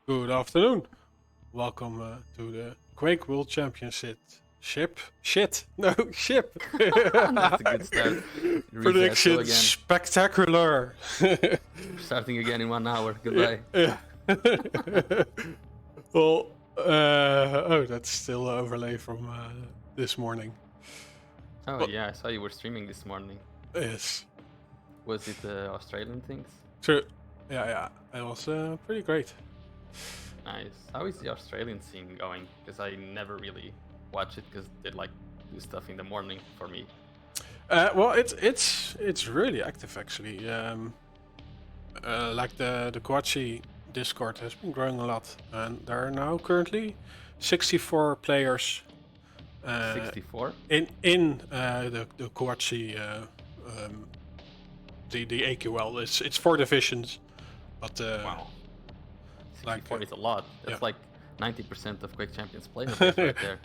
Good afternoon. Welcome to the Quake World Championship. No, ship. That's a good start. Reset, Prediction again. Spectacular. Starting again in 1 hour. Goodbye. Yeah. Well, oh, that's still an overlay from this morning. Oh Well, yeah, I saw you were streaming this morning. yes. Was it Australian things? True. Yeah. It was pretty great. Nice. How is the Australian scene going? Because I never really watch it because they like do stuff in the morning for me. Well, it's really active actually. Like the Qwc Discord has been growing a lot, and there are now currently 64 players. 64? In the Qwc the AQL. It's 4 divisions, but Wow. 64 is a lot. That's yeah. like 90% of Quake Champions player base right there.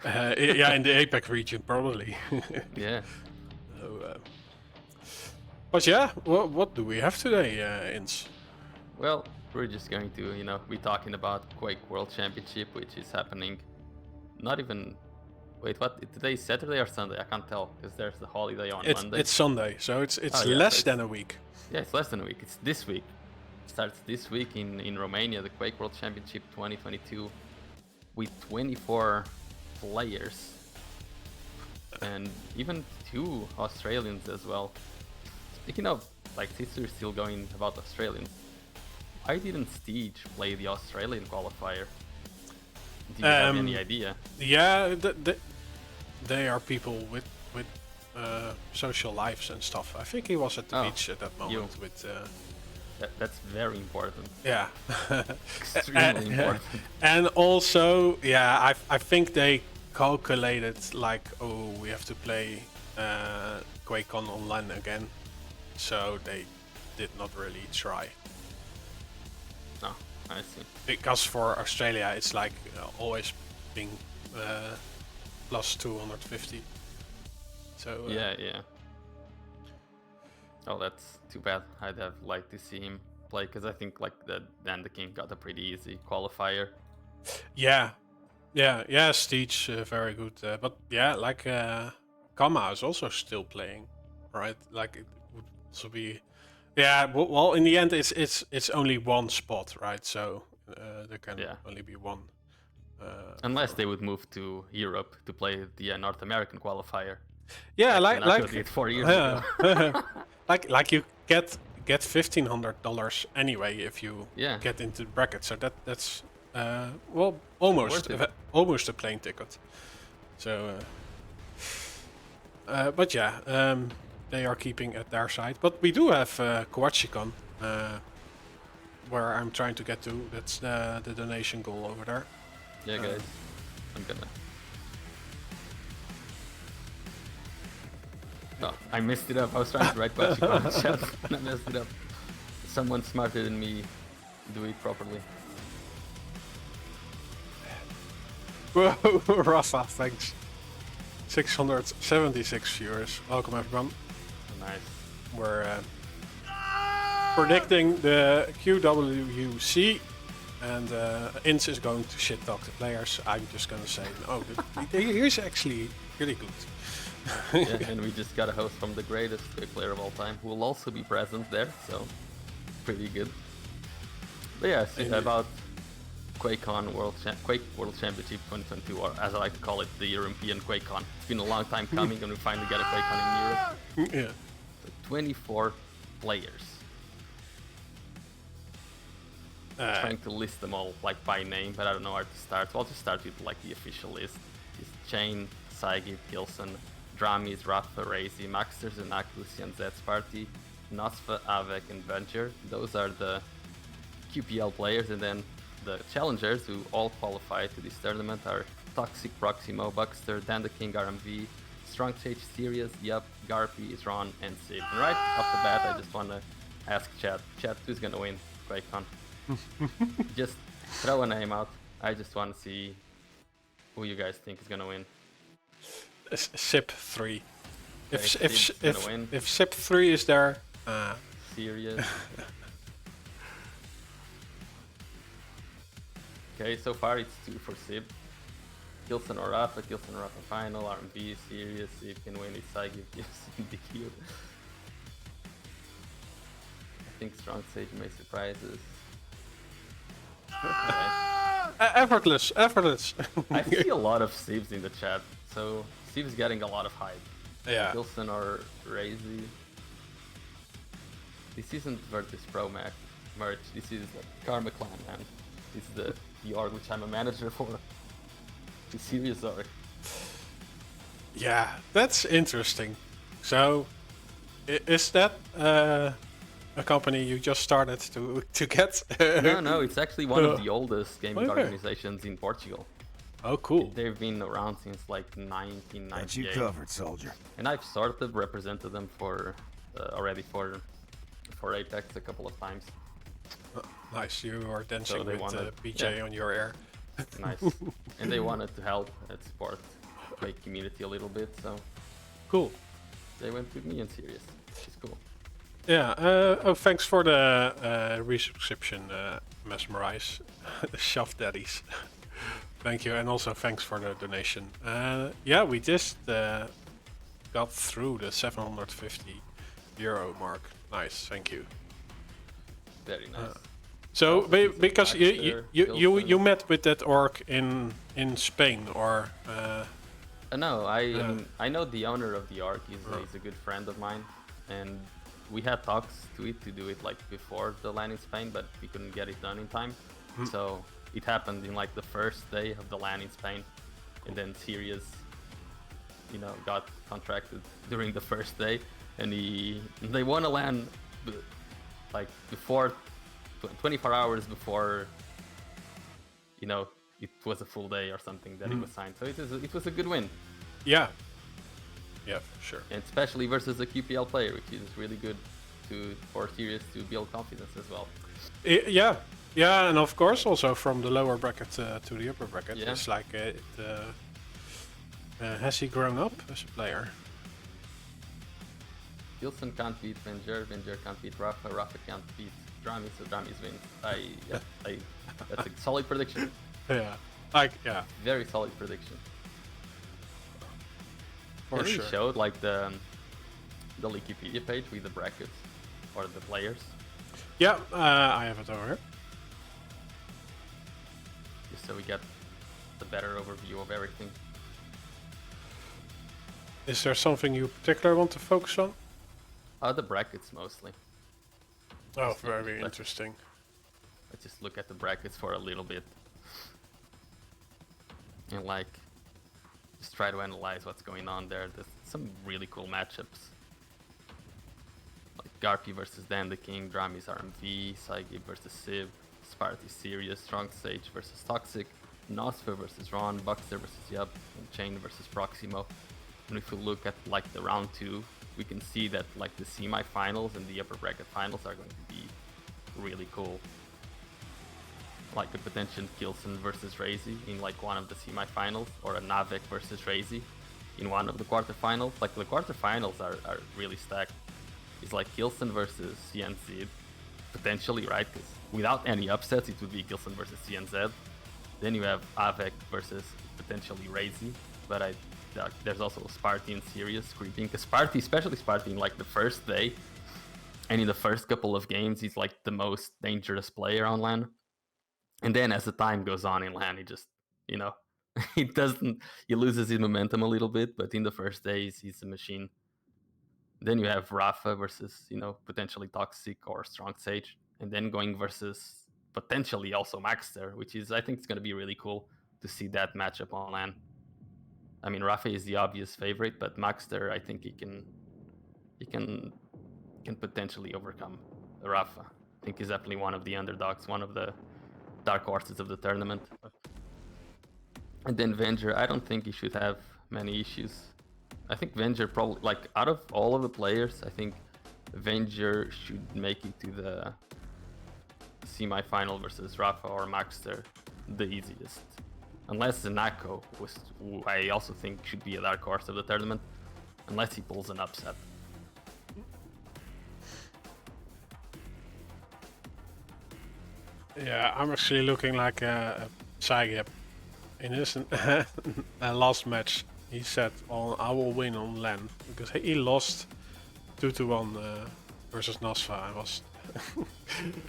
Yeah, in the APAC region probably. Yeah. So, but yeah, what do we have today, Inns? Well, we're just going to, be talking about Quake World Championship, which is happening. Not even. Wait, what? Today is Saturday or Sunday? I can't tell because there's the holiday on Monday. It's Sunday, so it's yeah, less so than a week. Yeah, it's less than a week. It's this week. It starts this week in Romania, the Quake World Championship 2022, with 24 players and even 2 Australians as well. Speaking of, since we're still going about Australians, why didn't Stige play the Australian qualifier? Do you have any idea? Yeah, they are people with social lives and stuff. I think he was at the beach at that moment with. That's very important. Yeah, extremely important. And also, yeah, I think they calculated we have to play QuakeCon online again, so they did not really try. No, I see. Because for Australia, it's always being plus 250. So yeah. Oh, that's too bad. I'd have liked to see him play because I think Dan the King got a pretty easy qualifier. Yeah, Stige very good, but yeah, Kama is also still playing, right? Like it would also be, yeah. Well, in the end, it's only one spot, right? So there can only be one. Unless they would move to Europe to play the North American qualifier. Yeah, like did 4 years ago. like you get $1,500 anyway if you get into the bracket. So that's almost a plane ticket. So, but yeah, they are keeping at their side. But we do have Qwc where I'm trying to get to. That's the donation goal over there. Yeah, guys, I'm gonna. No, I messed it up. I was trying to write Qwc in the chat and I messed it up. Someone smarter than me do it properly. Whoa, Rafa, thanks. 676 viewers. Welcome everyone. Nice. We're predicting the QWC, and Ince is going to shit talk the players. I'm just gonna say, he's actually really good. Yeah, and we just got a host from the greatest Quake player of all time, who will also be present there, so pretty good. But yeah, about QuakeCon Quake World Championship 2022, or as I like to call it, the European QuakeCon. It's been a long time coming, and we finally got a QuakeCon in Europe. Yeah. So 24 players. Trying to list them all by name, but I don't know where to start. So I'll just start with the official list. It's Chain, Saigit, Gilson, Dramis, Rafa, Razy, Maxter, Zenak, Lucian, Zed's Party, Nosfa, Avek, and Venture. Those are the QPL players, and then the challengers who all qualify to this tournament are Toxic, Proximo, Buckster, Dan the King, RMV, Strong Sage, Sirius, Yup, Garpy, Ron, and Sid. And right off the bat, I just want to ask Chat, who's gonna win QuakeCon? Just throw a name out. I just want to see who you guys think is gonna win. SIP 3. Okay, If SIP 3 is there, Serious. Okay, so far it's 2 for Sib. Kilson or Rafa final, RMB, Serious, Sib can win it, Saigi gives him DQ. I think Strong Sage may surprise us. Effortless. I see a lot of Sibs in the chat, so Sib's getting a lot of hype. Yeah. Kilson or Razy. This isn't Virtus Pro merch, this is like Karma Clan, man. This is the org which I'm a manager for. The serious org. Yeah, that's interesting. So, is that a company you just started to get? No, it's actually one of the oldest gaming organizations in Portugal. Oh, cool. They've been around since like 1998. Got you covered, soldier. And I've sort of represented them for already for Apex a couple of times. Nice, you are dancing So they with wanted- BJ yeah. on your air. Nice. And they wanted to help and support the Quake community a little bit, so Cool. they went with me in Serious, which is cool. Yeah, thanks for the resubscription, Mesmerize, Shove Daddies. Thank you, and also thanks for the donation. Yeah, we just got through the 750 euro mark. Nice, thank you. Very nice. So, because Baxter, you Wilson. met with that org in Spain, or No, I know the owner of the org. He's a good friend of mine, and we had talks to do it like before the LAN in Spain, but we couldn't get it done in time. So it happened in like the first day of the LAN in Spain, and then Serious, got contracted during the first day, and they won a LAN like before 24 hours before it was a full day or something that it was signed. So it was a good win. yeah, for sure. And especially versus a QPL player, which is really good for Serious to build confidence as well. Yeah, and of course also from the lower bracket to the upper bracket. Yeah. It's like has he grown up as a player? Gilson can't beat Venger can't beat Rafa can't beat Drami, so Drami's win. That's a solid prediction. Yeah, Very solid prediction. for And sure. we showed like the Wikipedia page with the brackets or the players, Yeah, I have it over here. just so we get the better overview of everything. Is there something you particularly want to focus on? The brackets mostly. Oh, Let's very interesting. Let's just look at the brackets for a little bit. And like, just try to analyze what's going on there. There's some really cool matchups. Like Garpy versus Dan the King, Drami's RMV, Saigi versus Civ, Sparty Serious, Strong Sage versus Toxic, Nosfer versus Ron, Buxter versus Yup, and Chain versus Proximo. And if we look at like the round 2, we can see that like the semi-finals and the upper bracket finals are going to be really cool. Like a potential Kilson versus Razy in like one of the semi-finals, or a Navek versus Razy in one of the quarterfinals. Like the quarterfinals are really stacked. It's like Kilson versus CNZ, potentially, right? Because without any upsets, it would be Kilson versus CNZ. Then you have Avek versus potentially Razy, but there's also Sparty and Serious creeping. Because Sparty, especially Sparty in like the first day, and in the first couple of games, he's like the most dangerous player on LAN. And then as the time goes on in LAN, he just, he loses his momentum a little bit, but in the first days, he's a machine. Then you have Rafa versus, potentially Toxic or Strong Sage, and then going versus potentially also Maxter, which is, I think it's going to be really cool to see that matchup on LAN. I mean, Rafa is the obvious favorite, but Maxter, I think he can potentially overcome Rafa. I think he's definitely one of the underdogs, one of the dark horses of the tournament. And then Venger, I don't think he should have many issues. I think Venger probably, like, out of all of the players, I think Venger should make it to the semi-final versus Rafa or Maxter the easiest. Unless Zanako, who I also think should be a dark horse of the tournament, unless he pulls an upset. Yeah, I'm actually looking like Saigip, in his last match, he said, "Well, I will win on LAN," because he lost 2-1 versus Nasva. I was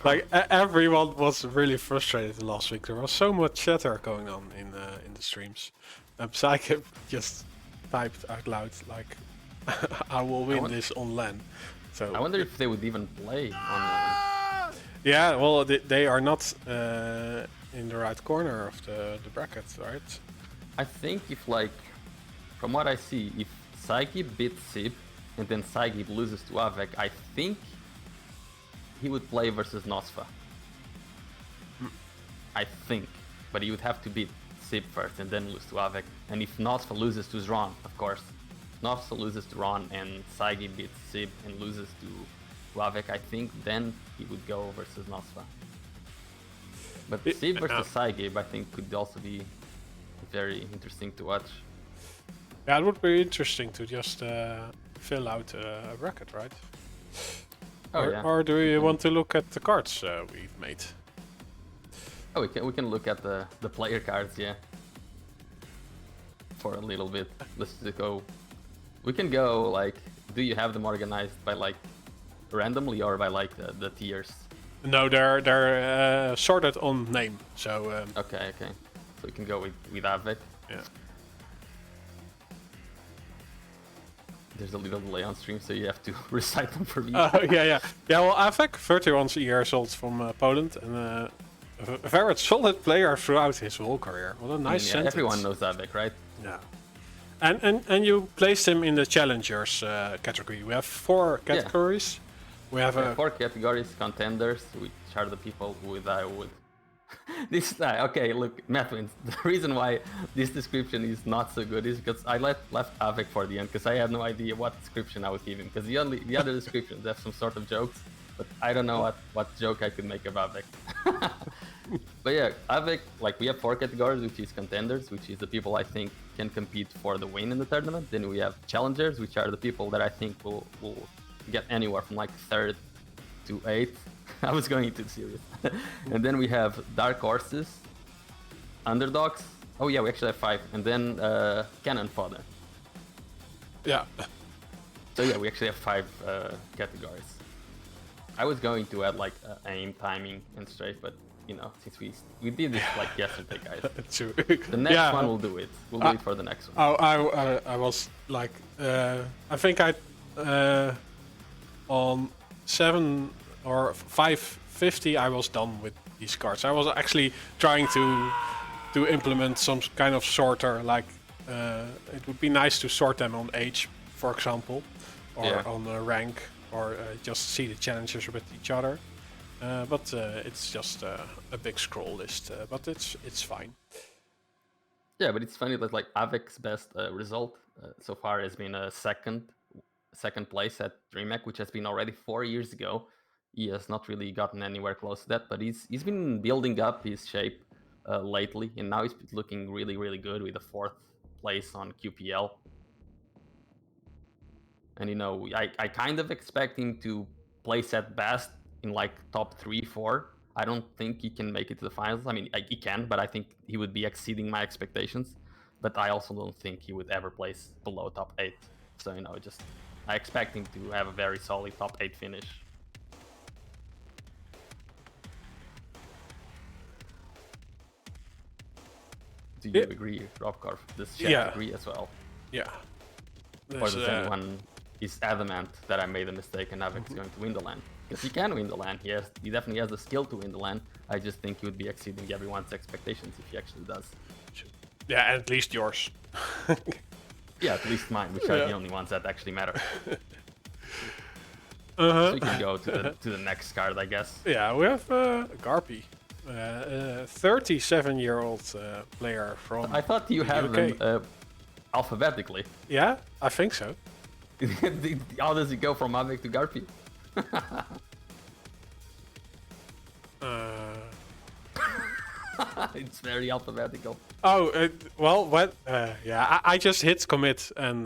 like, everyone was really frustrated last week. There was so much chatter going on in the streams. Saigip just typed out loud like, "I will win this on LAN." So I wonder if they would even play on. Yeah, well, they are not in the right corner of the bracket, right? I think if, like, from what I see, if Saigip beats Sib and then Saigip loses to Avec, I think he would play versus Nosfa. I think, but he would have to beat Sib first and then lose to Avec. And if Nosfa loses to Zron, of course, Nosfa loses to Ron and Saigip beats Sib and loses to Avec, I think then he would go versus Nosfa. But Sib versus Saigip, I think, could also be very interesting to watch. Yeah, it would be interesting to just fill out a bracket, right? Or do you want to look at the cards we've made? Oh, we can look at the player cards, yeah. For a little bit. Let's just go. We can go, like, do you have them organized by, like, randomly or by, like, the tiers? No, they're sorted on name. So okay. So we can go with Avec. Yeah. There's a little delay on stream, so you have to recite them for me. Yeah. Well, Avec, 31 years old from Poland, and a very solid player throughout his whole career. What a nice sentence. Everyone knows Avec, right? Yeah. And you placed him in the challengers category. We have 4 categories. Yeah. We have 4 categories: contenders, which are the people with I would. This okay, look, Mathwins. The reason why this description is not so good is because I left Avec for the end because I had no idea what description I would give him. Because the other descriptions have some sort of jokes, but I don't know what joke I could make of Avec. But yeah, Avec, like, we have 4 categories, which is contenders, which is the people I think can compete for the win in the tournament. Then we have challengers, which are the people that I think will get anywhere from, like, 3rd to 8th. I was going into serious. And then we have dark horses, underdogs. Oh yeah, we actually have 5. And then cannon fodder. Yeah. So yeah, we actually have 5 categories. I was going to add, like, aim, timing, and strafe, but you know, since we did this, like, yesterday, guys. True. The next one we'll do it. We'll do it for the next one. I was like, I think on 7 or 550 I was done with these cards. I was actually trying to implement some kind of sorter, like it would be nice to sort them on age, for example, or on rank, or just see the challenges with each other. But it's just a big scroll list, but it's fine. Yeah, but it's funny that, like, Avic's best result so far has been a second place at DreamHack, which has been already 4 years ago. He has not really gotten anywhere close to that, but he's been building up his shape lately, and now he's looking really, really good with a 4th place on QPL. And, you know, I kind of expect him to place at best in, like, top 3-4. I don't think he can make it to the finals. I mean, he can, but I think he would be exceeding my expectations. But I also don't think he would ever place below top 8. So, you know, I expect him to have a very solid top 8 finish. Do you agree, RobKorV? Does Chat agree as well? Yeah. Or does anyone is adamant that I made a mistake and Avic's going to win the LAN? Because he can win the LAN. He definitely has the skill to win the LAN. I just think he would be exceeding everyone's expectations if he actually does. Yeah, at least yours. Yeah, at least mine, which are the only oones that actually matter. So we can go to the next card, I guess. Yeah, we have Garpy, a 37-year-old player from. I thought you have them alphabetically. Yeah, I think so. How does it go from Avic to Garpy? It's very alphabetical. Oh, well, what? Yeah, I just hit commit, and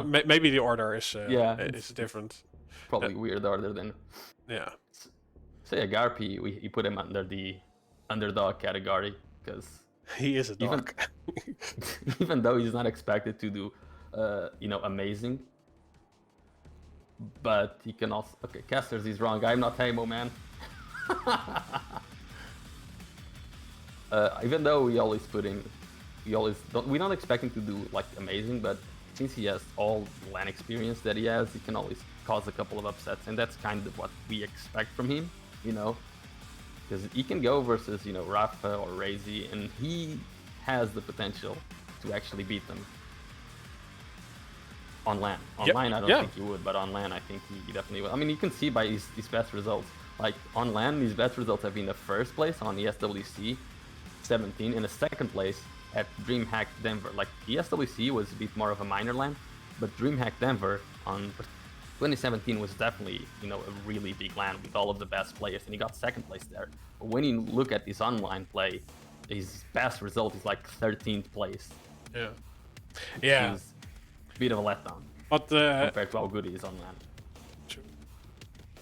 maybe the order is is different. Probably weird order then. Yeah. So yeah, Garpy, we put him under the underdog category because He is a dog. even though he's not expected to do, amazing, but he can also. Okay, Casters is wrong. I'm not Hamo, man. Even though we don't expect him to do like amazing, but since he has all the LAN experience that he has, he can always cause a couple of upsets, and that's kind of what we expect from him, because he can go versus Rafa or Razy, and he has the potential to actually beat them on LAN. Online, I don't think he would, but on LAN, I think he definitely will. I mean, you can see by his best results. Like on LAN, his best results have been the first place on ESWC 17 and the second place at DreamHack Denver. Like ESWC was a bit more of a minor LAN, but DreamHack Denver on 2017 was definitely a really big LAN with all of the best players, and he got second place there. But when you look at his online play, his best result is like 13th place. Yeah. Which is a bit of a letdown. But compared to how good he is on LAN. True.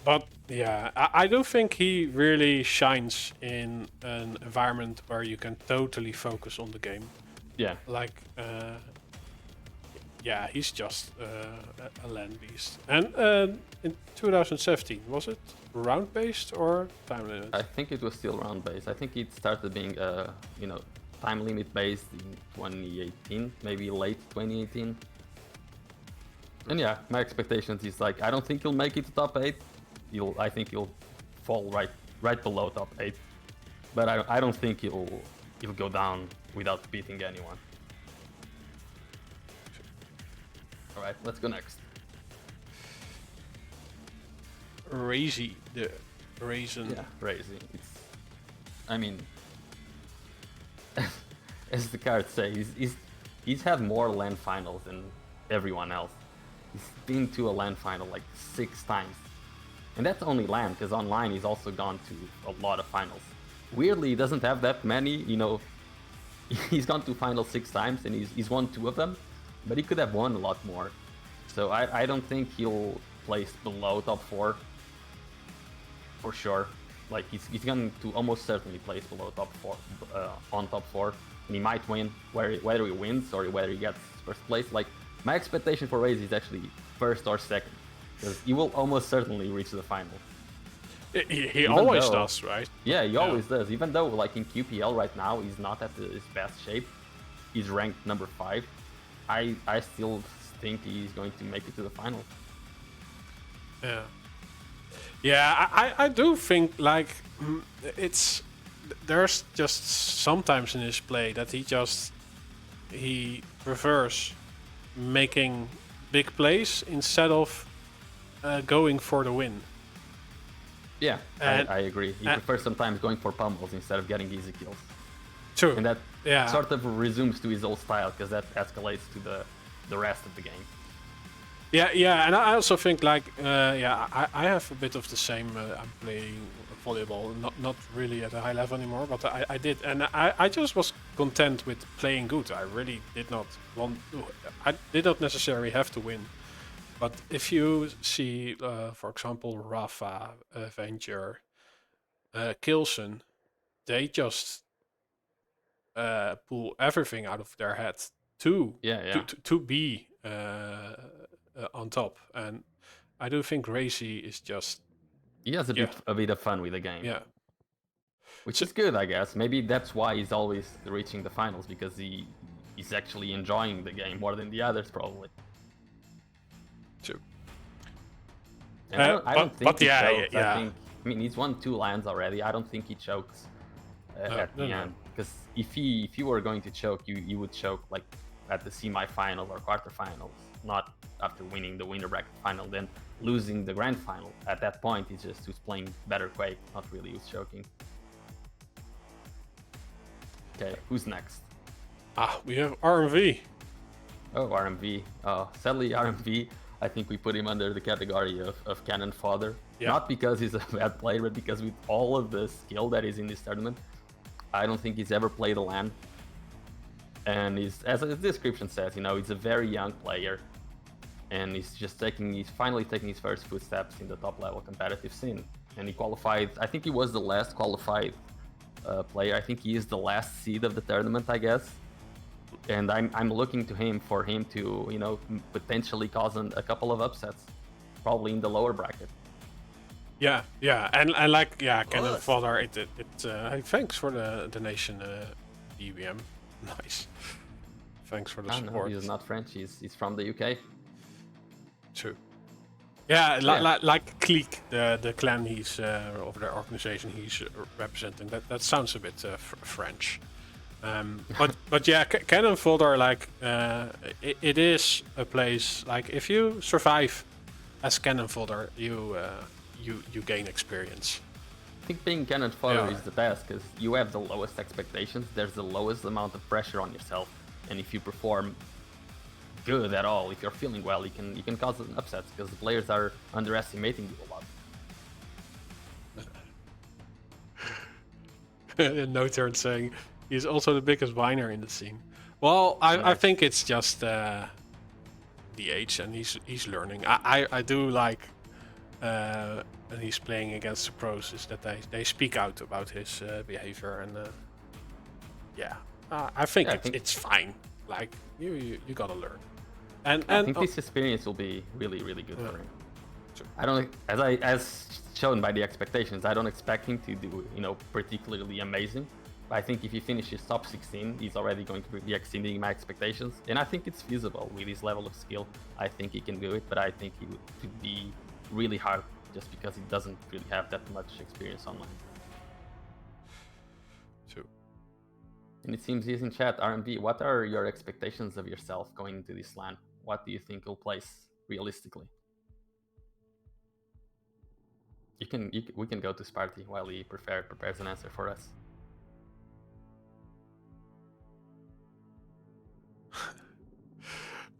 But yeah, I do think he really shines in an environment where you can totally focus on the game. Yeah. Like, he's just a LAN beast. And in 2017, was it round based or time limit? I think it was still round based. I think it started being time limit based in 2018, maybe late 2018. And yeah, my expectations is like, I don't think he'll make it to top 8. I think he'll fall right below top 8. But I don't think he'll go down without beating anyone. All right, let's go next. Razy, the Raisin. Yeah, Razy. I mean, as the cards say, he's had more LAN finals than everyone else. He's been to a LAN final like 6 times. And that's only LAN, because online he's also gone to a lot of finals. Weirdly, he doesn't have that many, he's gone to finals 6 times and he's won 2 of them, but he could have won a lot more. So I don't think he'll place below top 4 for sure. Like he's going to almost certainly place below top 4, on top 4, and he might win, whether he wins or whether he gets first place. Like my expectation for Raze is actually first or second, because he will almost certainly reach the final. He always does, right? Yeah, he always does. Even though, like in QPL right now, he's not at his best shape. He's ranked number 5. I still think he's going to make it to the final. Yeah, I do think like there's just sometimes in his play that he prefers making big plays instead of going for the win. Yeah, I agree. He prefers sometimes going for pummels instead of getting easy kills. True. And that sort of resumes to his old style, because that escalates to the rest of the game. Yeah, and I also think like I have a bit of the same. I'm playing volleyball, not really at a high level anymore, but I did, and I just was content with playing good. I really did not want. I did not necessarily have to win, but if you see, for example, Rafa, Venture, Kilson, they just pull everything out of their head to be on top, and I do think Racy is just he has a bit of fun with the game. Yeah, which is good, I guess. Maybe that's why he's always reaching the finals, because he's actually enjoying the game more than the others, probably. True. And I don't think he chokes. I mean, he's won 2 LANs already. I don't think he chokes at the end. Because if he were going to choke, you would choke like at the semi-final or quarterfinals, not after winning the winner bracket final, then losing the grand final. At that point, it's just who's playing better Quake, not really who's choking. Okay, who's next? We have RMV. Oh, RMV. Sadly, RMV, I think we put him under the category of cannon fodder. Yeah. Not because he's a bad player, but because with all of the skill that is in this tournament, I don't think he's ever played a LAN. And as the description says, he's a very young player, and he's finally taking his first footsteps in the top level competitive scene. And he qualified, I think he was the last qualified player. I think he is the last seed of the tournament, I guess. And I'm looking to him for him to, you know, potentially cause a couple of upsets, probably in the lower bracket. Yeah, and like Cannon Fodder. Thanks for the donation, EVM. Nice. Thanks for the support. No, he's not French. He's from the UK. True. Yeah, like Clique, the clan he's of the organization he's representing. That sounds a bit French. But yeah, Cannon Fodder, like it is a place like if you survive as Cannon Fodder, you gain experience. I think being Cannon Fodder is the best because you have the lowest expectations. There's the lowest amount of pressure on yourself, and if you perform good at all, if you're feeling well, you can cause an upset because the players are underestimating you a lot. No turn saying he's also the biggest whiner in the scene. Well, I think it's just the age, and he's learning. I do like when he's playing against the pros is that they speak out about his behavior, and I think it's fine. Like you gotta learn. And I think this experience will be really, really good for him. Sure. I don't, as shown by the expectations, I don't expect him to do, you know, particularly amazing. But I think if he finishes top 16, he's already going to be exceeding my expectations. And I think it's feasible with his level of skill. I think he can do it, but I think he would be really hard just because he doesn't really have that much experience online. True. And it seems he's in chat. RMB, what are your expectations of yourself going into this LAN? What do you think you'll place realistically? We can go to Sparty while he prepares an answer for us.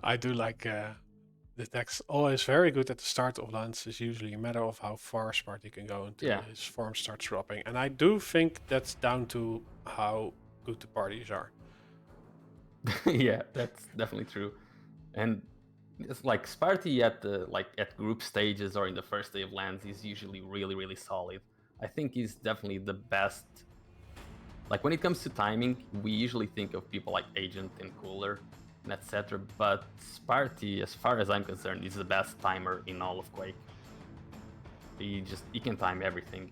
I do like the text. Always very good at the start of LANs. Is usually a matter of how far Sparty can go until his form starts dropping. And I do think that's down to how good the parties are. Yeah, that's definitely true. And it's like Sparty at group stages or in the first day of LANs is usually really, really solid. I think he's definitely the best. Like when it comes to timing, we usually think of people like Agent and Cooler and etc. But Sparty, as far as I'm concerned, is the best timer in all of Quake. He can time everything.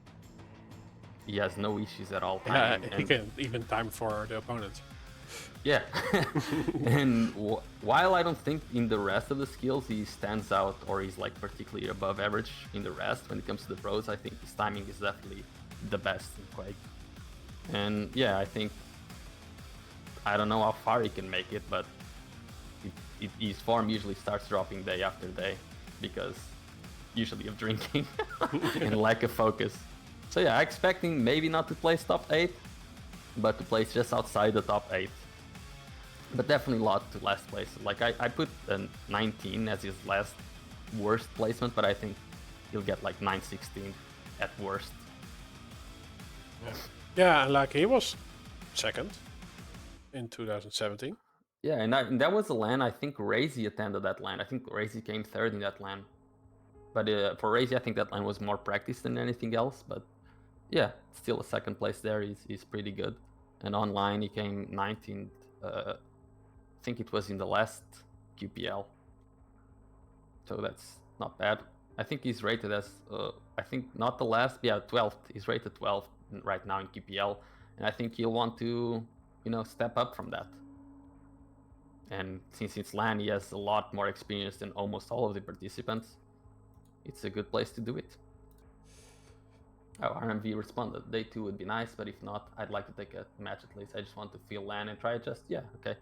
He has no issues at all timing. He can even time for the opponent. Yeah, and while I don't think in the rest of the skills he stands out or he's like particularly above average in the rest when it comes to the pros, I think his timing is definitely the best in Quake. And yeah, I don't know how far he can make it, but his form usually starts dropping day after day because usually of drinking and lack of focus. So yeah, I expect him maybe not to place top 8, but to place just outside the top 8. But definitely a lot to last place. Like I put a 19 as his last worst placement, but I think he'll get like 916 at worst. Yeah, and like he was second in 2017. Yeah, and that was a LAN. I think Razy attended that LAN. I think Razy came third in that LAN. But for Razy, I think that LAN was more practice than anything else. But yeah, still a second place there is pretty good. And online, he came 19th. I think it was in the last QPL. So that's not bad. I think he's rated as, I think not the last, 12th. He's rated 12th right now in QPL. And I think he'll want to, step up from that. And since it's LAN, he has a lot more experience than almost all of the participants. It's a good place to do it. Oh, RMV responded, day 2 would be nice, but if not, I'd like to take a match at least. I just want to feel LAN and try it just, okay.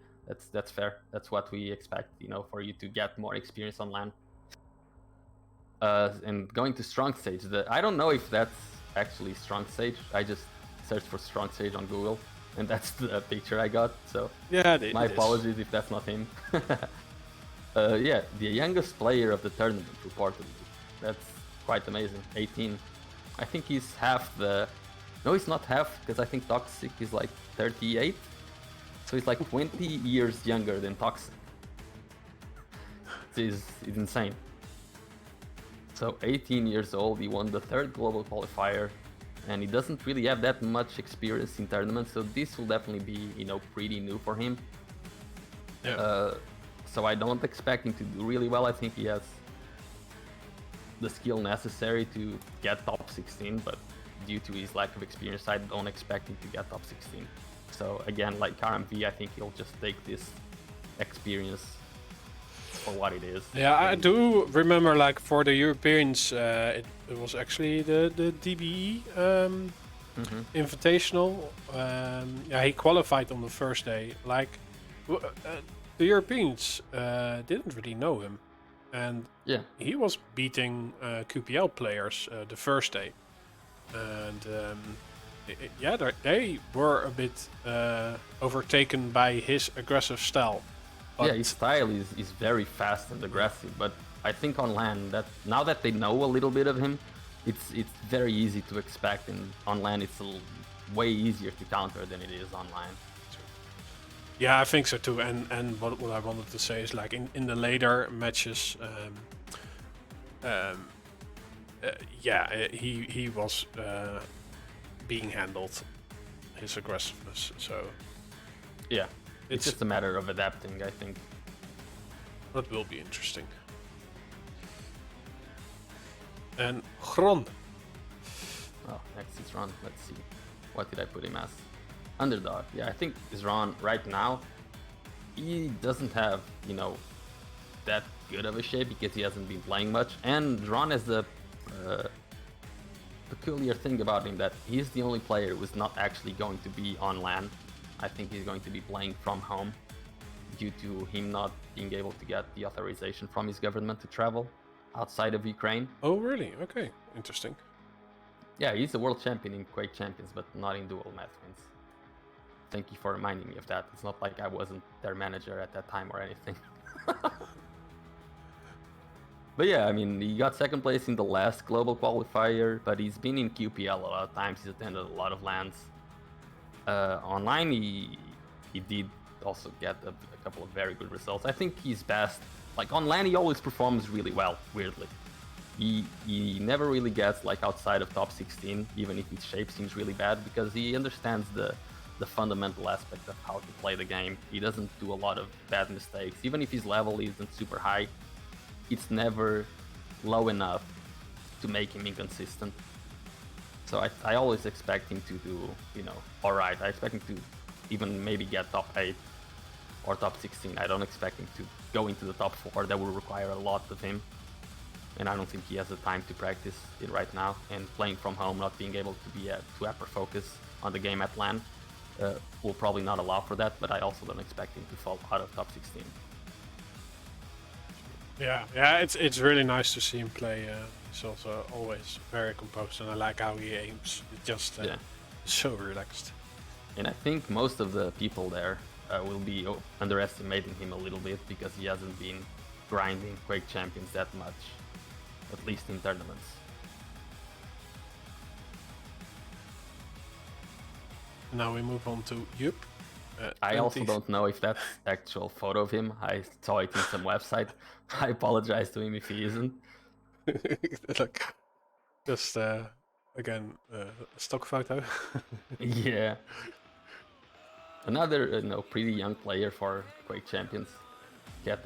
That's fair. That's what we expect, for you to get more experience on LAN. And going to strong stage, I don't know if that's actually strong stage. I just searched for strong stage on Google, and that's the picture I got. So yeah, my apologies if that's not him. Yeah, the youngest player of the tournament reportedly. That's quite amazing. 18. I think he's half the. No, he's not half because I think Toxic is like 38. So he's like 20 years younger than Toxic. It's insane. So 18 years old, he won the 3rd global qualifier. and he doesn't really have that much experience in tournaments, so this will definitely be, you know, pretty new for him. Yeah. So I don't expect him to do really well. I think he has the skill necessary to get top 16, but due to his lack of experience, I don't expect him to get top 16. So again, like RMV, I think he'll just take this experience for what it is. Yeah, I do remember, like, for the Europeans, it was actually the DBE Invitational. Yeah, he qualified on the first day. Like, the Europeans didn't really know him, and Yeah, he was beating QPL players the first day, and yeah, they were a bit overtaken by his aggressive style. yeah, his style is very fast and aggressive, but I think on LAN, that now that they know a little bit of him, it's very easy to expect, and on LAN it's way easier to counter than it is online. Yeah, I think so too. And what I wanted to say is, like, in the later matches, yeah, he was being handled, his aggressiveness. So Yeah, it's just a matter of adapting, I think. that will be interesting. And Gron. Oh, next is Ron. Let's see. What did I put him as? Underdog. Yeah, I think Ron right now, he doesn't have, you know, that good of a shape because he hasn't been playing much. And Ron has the peculiar thing about him that he's the only player who's not actually going to be on LAN. I think he's going to be playing from home due to him not being able to get the authorization from his government to travel outside of Ukraine. Oh, really? Okay, interesting. Yeah, he's a world champion in Quake Champions, but not in dual match wins. Thank you for reminding me of that. It's not like I wasn't their manager at that time or anything. But yeah, I mean, he got second place in the last global qualifier, but he's been in QPL a lot of times. He's attended a lot of LANs. Online, he did also get a couple of very good results. I think he's best. Like on LAN, he always performs really well, weirdly. He never really gets like outside of top 16, even if his shape seems really bad, because he understands the fundamental aspect of how to play the game. He doesn't do a lot of bad mistakes. Even if his level isn't super high, it's never low enough to make him inconsistent. So I always expect him to do, you know, alright. I expect him to even maybe get top 8 or top 16. I don't expect him to go into the top 4. That will require a lot of him. And I don't think he has the time to practice it right now. And playing from home, not being able to be to hyper focus on the game at LAN will probably not allow for that. But I also don't expect him to fall out of top 16. Yeah, it's really nice to see him play. He's also always very composed, and I like how he aims. It's just so relaxed. And I think most of the people there will be underestimating him a little bit because he hasn't been grinding Quake Champions that much, at least in tournaments. Now we move on to Yup. I also don't know if that's actual photo of him. I saw it in some website. I apologize to him if he isn't. Look, just again, stock photo. Yeah. Another pretty young player for Quake Champions. For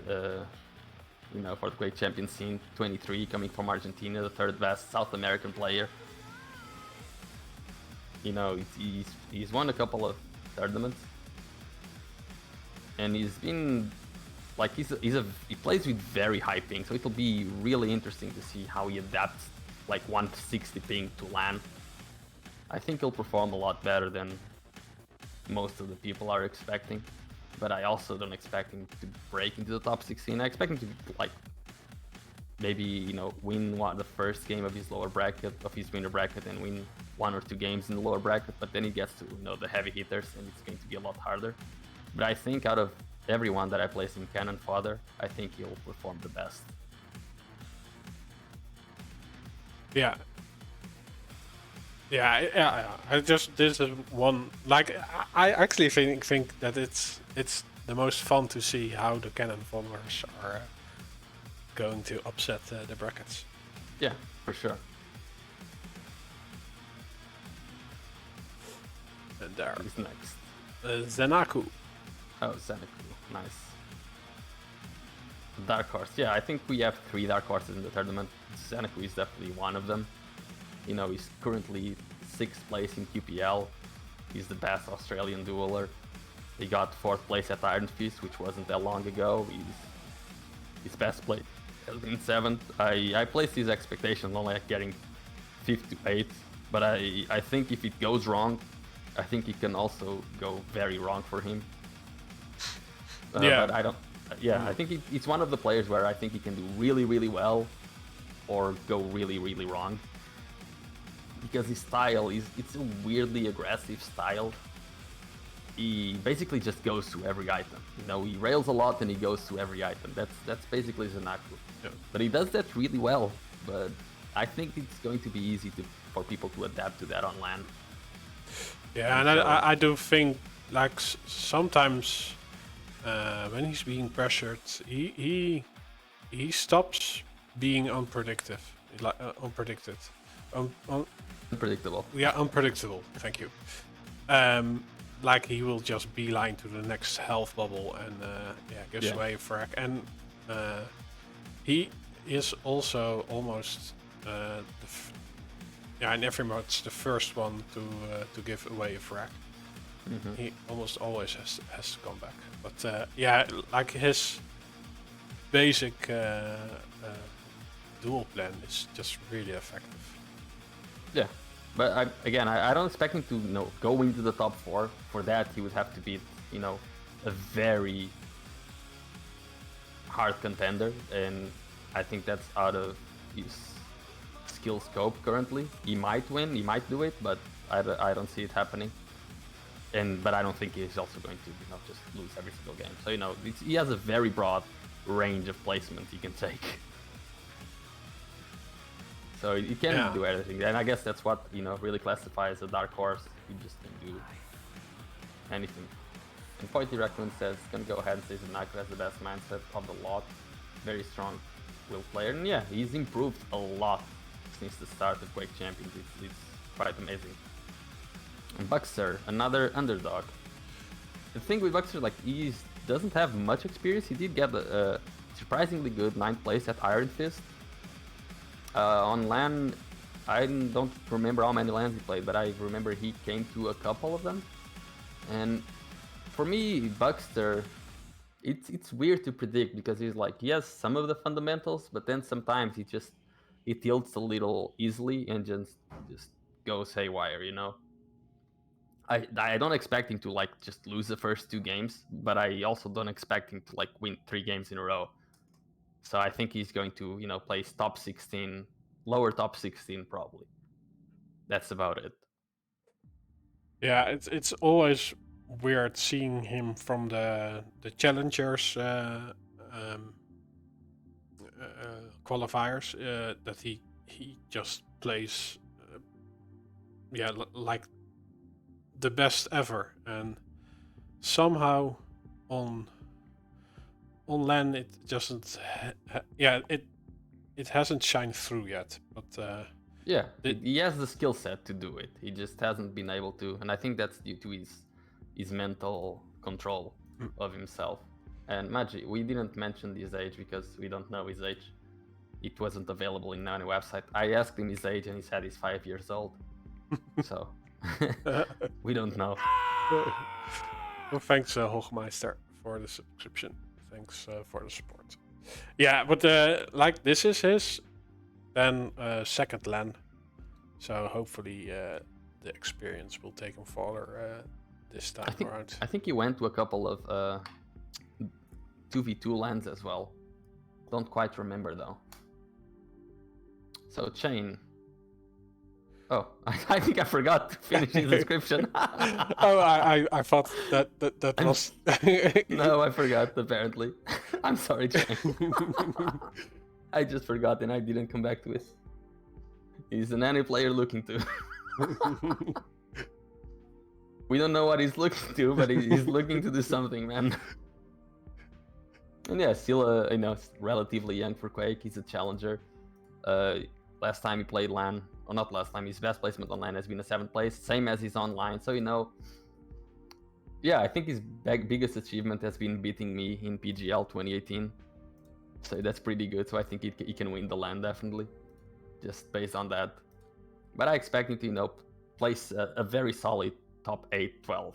the Quake Champions scene, 23, coming from Argentina, the third best South American player. You know, he's won a couple of tournaments, and he's been like he plays with very high ping, so it'll be really interesting to see how he adapts like 160 ping to LAN. I think he'll perform a lot better than most of the people are expecting, but I also don't expect him to break into the top 16. I expect him to like maybe win the first game of his winner bracket and win 1 or 2 games in the lower bracket, but then he gets to the heavy hitters and it's going to be a lot harder. But I think out of everyone that I place in Cannon Fodder, I think he'll perform the best. Yeah. This is one, like, I actually think that it's the most fun to see how the Cannon followers are going to upset the brackets. Yeah, for sure. And there, Who's next? Zenaku. Oh, Zenaku. Nice. Dark horse. Yeah, I think we have 3 dark horses in the tournament. Zenaku is definitely one of them. You know, he's currently 6th place in QPL. He's the best Australian dueler. He got 4th place at Iron Fist, which wasn't that long ago. His best play has been 7th. I placed his expectations only at getting 5th to 8th, but I think if it goes wrong, I think it can also go very wrong for him. Yeah. But I don't. Yeah, I think it's one of the players where I think he can do really, really well, or go really, really wrong. Because his style it's a weirdly aggressive style. He basically just goes to every item. You know, he rails a lot and he goes to every item. That's basically Zenaku. Yeah. But he does that really well. But I think it's going to be easy for people to adapt to that on LAN. Yeah, and I do think like sometimes when he's being pressured, he stops being unpredictive, like unpredicted, Unpredictable. yeah, unpredictable. Thank you. Like he will just beeline to the next health bubble and gives away a frag, and he is also almost in every match the first one to give away a frag. Mm-hmm. He almost always has to come back, but like his basic duel plan is just really effective. Yeah, but I don't expect him to go into the top 4. For that, he would have to beat a very hard contender, and I think that's out of his skill scope currently. He might win, he might do it, but I don't see it happening. But I don't think he's also going to just lose every single game. So he has a very broad range of placement he can take. So he can do everything, and I guess that's what really classifies a dark horse. He just can do anything. And Pointy Raccoon says, "Gonna go ahead and say Zenaku has the best mindset of the lot. Very strong will player, and yeah, he's improved a lot since the start of Quake Champions. It's quite amazing." And Buckster, another underdog. The thing with Buckster, like he doesn't have much experience. He did get a surprisingly good 9th place at Iron Fist. On LAN, I don't remember how many LANs he played, but I remember he came to a couple of them. And for me, Buckster, it's weird to predict because he's like, he has some of the fundamentals, but then sometimes he tilts a little easily and just goes haywire, I don't expect him to just lose the first 2 games, but I also don't expect him to win 3 games in a row. So I think he's going to, place top 16, lower top 16 probably. That's about it. Yeah, it's always weird seeing him from the challengers qualifiers that he just plays like the best ever, and somehow on LAN it doesn't it hasn't shined through yet, but he has the skill set to do it. He just hasn't been able to, and I think that's due to his mental control of himself. And Magi, we didn't mention his age because we don't know his age. It wasn't available in any website. I asked him his age and he said he's 5 years old. So we don't know. Well, thanks Hoogmeister for the subscription. Thanks for the support. Yeah, but this is his then second LAN, so hopefully the experience will take him farther this time around. I think he went to a couple of 2v2 LANs as well. Don't quite remember though. So Chain. Oh, I think I forgot to finish his description. Oh, I thought that was. No, I forgot apparently. I'm sorry, Chain. I just forgot and I didn't come back to it. He's an any player looking to. We don't know what he's looking to, but he's looking to do something, man. And yeah, still relatively young for Quake. He's a challenger. Last time he played LAN or not last time, his best placement on LAN has been a 7th place, same as his online. So, you know, yeah, I think his biggest achievement has been beating me in PGL 2018. So that's pretty good. So I think he can win the LAN definitely, just based on that. But I expect him to, you know, place a very solid top 8, 12.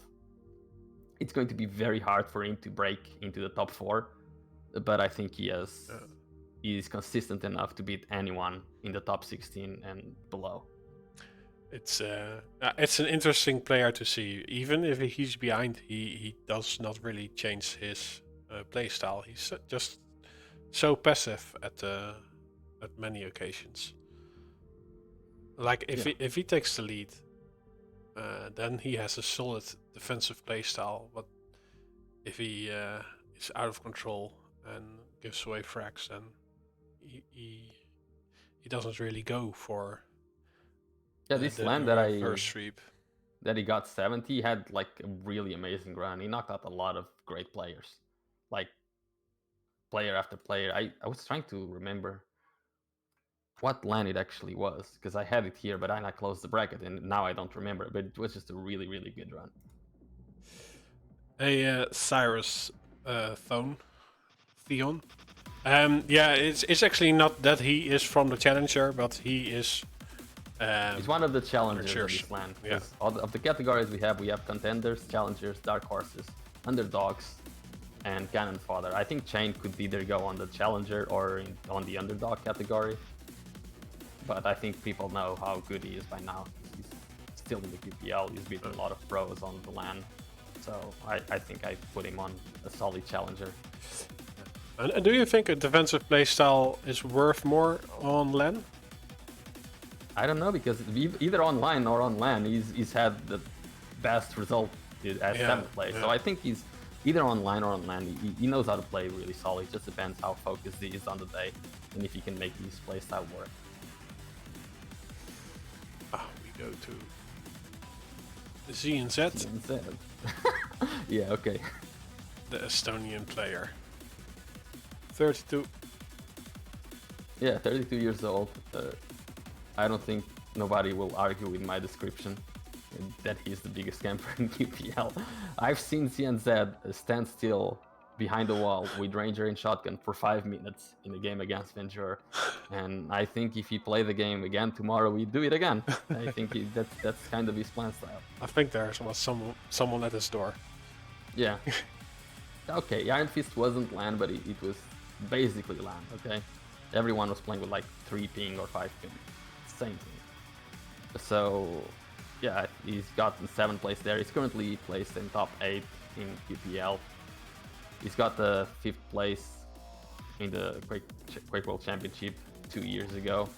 It's going to be very hard for him to break into the top 4, but I think he is consistent enough to beat anyone in the top 16 and below. It's an interesting player to see. Even if he's behind, he does not really change his play style. He's just so passive at many occasions. Like if he takes the lead, then he has a solid defensive play style. But if he is out of control and gives away frags, then he doesn't really go for. Yeah, this LAN that first sweep that he got 70 had like a really amazing run. He knocked out a lot of great players, like player after player. I was trying to remember what LAN it actually was, because I had it here, but I closed the bracket and now I don't remember. But it was just a really, really good run. Cyrus Theon. Yeah, it's actually not that he is from the Challenger, but he is. He's one of the challengers of this LAN. Yeah. Of the categories we have contenders, challengers, dark horses, underdogs, and cannon fodder. I think Chain could either go on the challenger or on the underdog category. But I think people know how good he is by now. He's still in the QPL. He's beaten a lot of pros on the LAN. So I think I put him on a solid challenger. And do you think a defensive playstyle is worth more on LAN? I don't know, because either online or on LAN, he's had the best result as 7th place. So I think he's either online or on LAN. He knows how to play really solid. It just depends how focused he is on the day and if he can make his playstyle work. We go to ZNZ. Yeah, okay. The Estonian player. 32. Yeah, 32 years old. I don't think nobody will argue with my description that he's the biggest camper in QPL. I've seen CNZ stand still behind the wall with Ranger and Shotgun for 5 minutes in a game against Venture, and I think if he play the game again tomorrow, we do it again. I think that's kind of his plan style. I think there was someone at his door. Yeah. Okay, Iron Fist wasn't LAN, but it was basically LAN, okay? Everyone was playing with like 3 ping or 5 ping. Same thing. So, yeah, he's gotten 7th place there. He's currently placed in top 8 in QPL. He's got the 5th place in the Quake World Championship 2 years ago.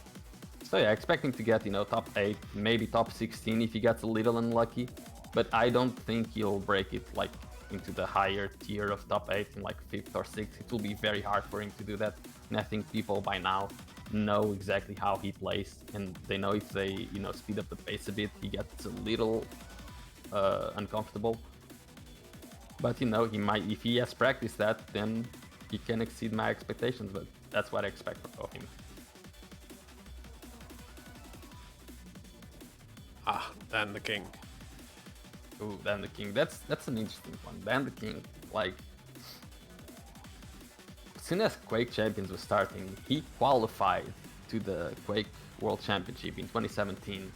So yeah, expecting to get, you know, top 8, maybe top 16 if he gets a little unlucky. But I don't think he'll break it like into the higher tier of top 8 in like 5th or 6th. It will be very hard for him to do that. And I think people by now know exactly how he plays, and they know if they, you know, speed up the pace a bit, he gets a little uncomfortable. But you know, he might, if he has practiced that, then he can exceed my expectations. But that's what I expect of him. Dan the King. Ooh, Dan the King. That's an interesting one. Dan the King, like, as soon as Quake Champions was starting, he qualified to the Quake World Championship in 2017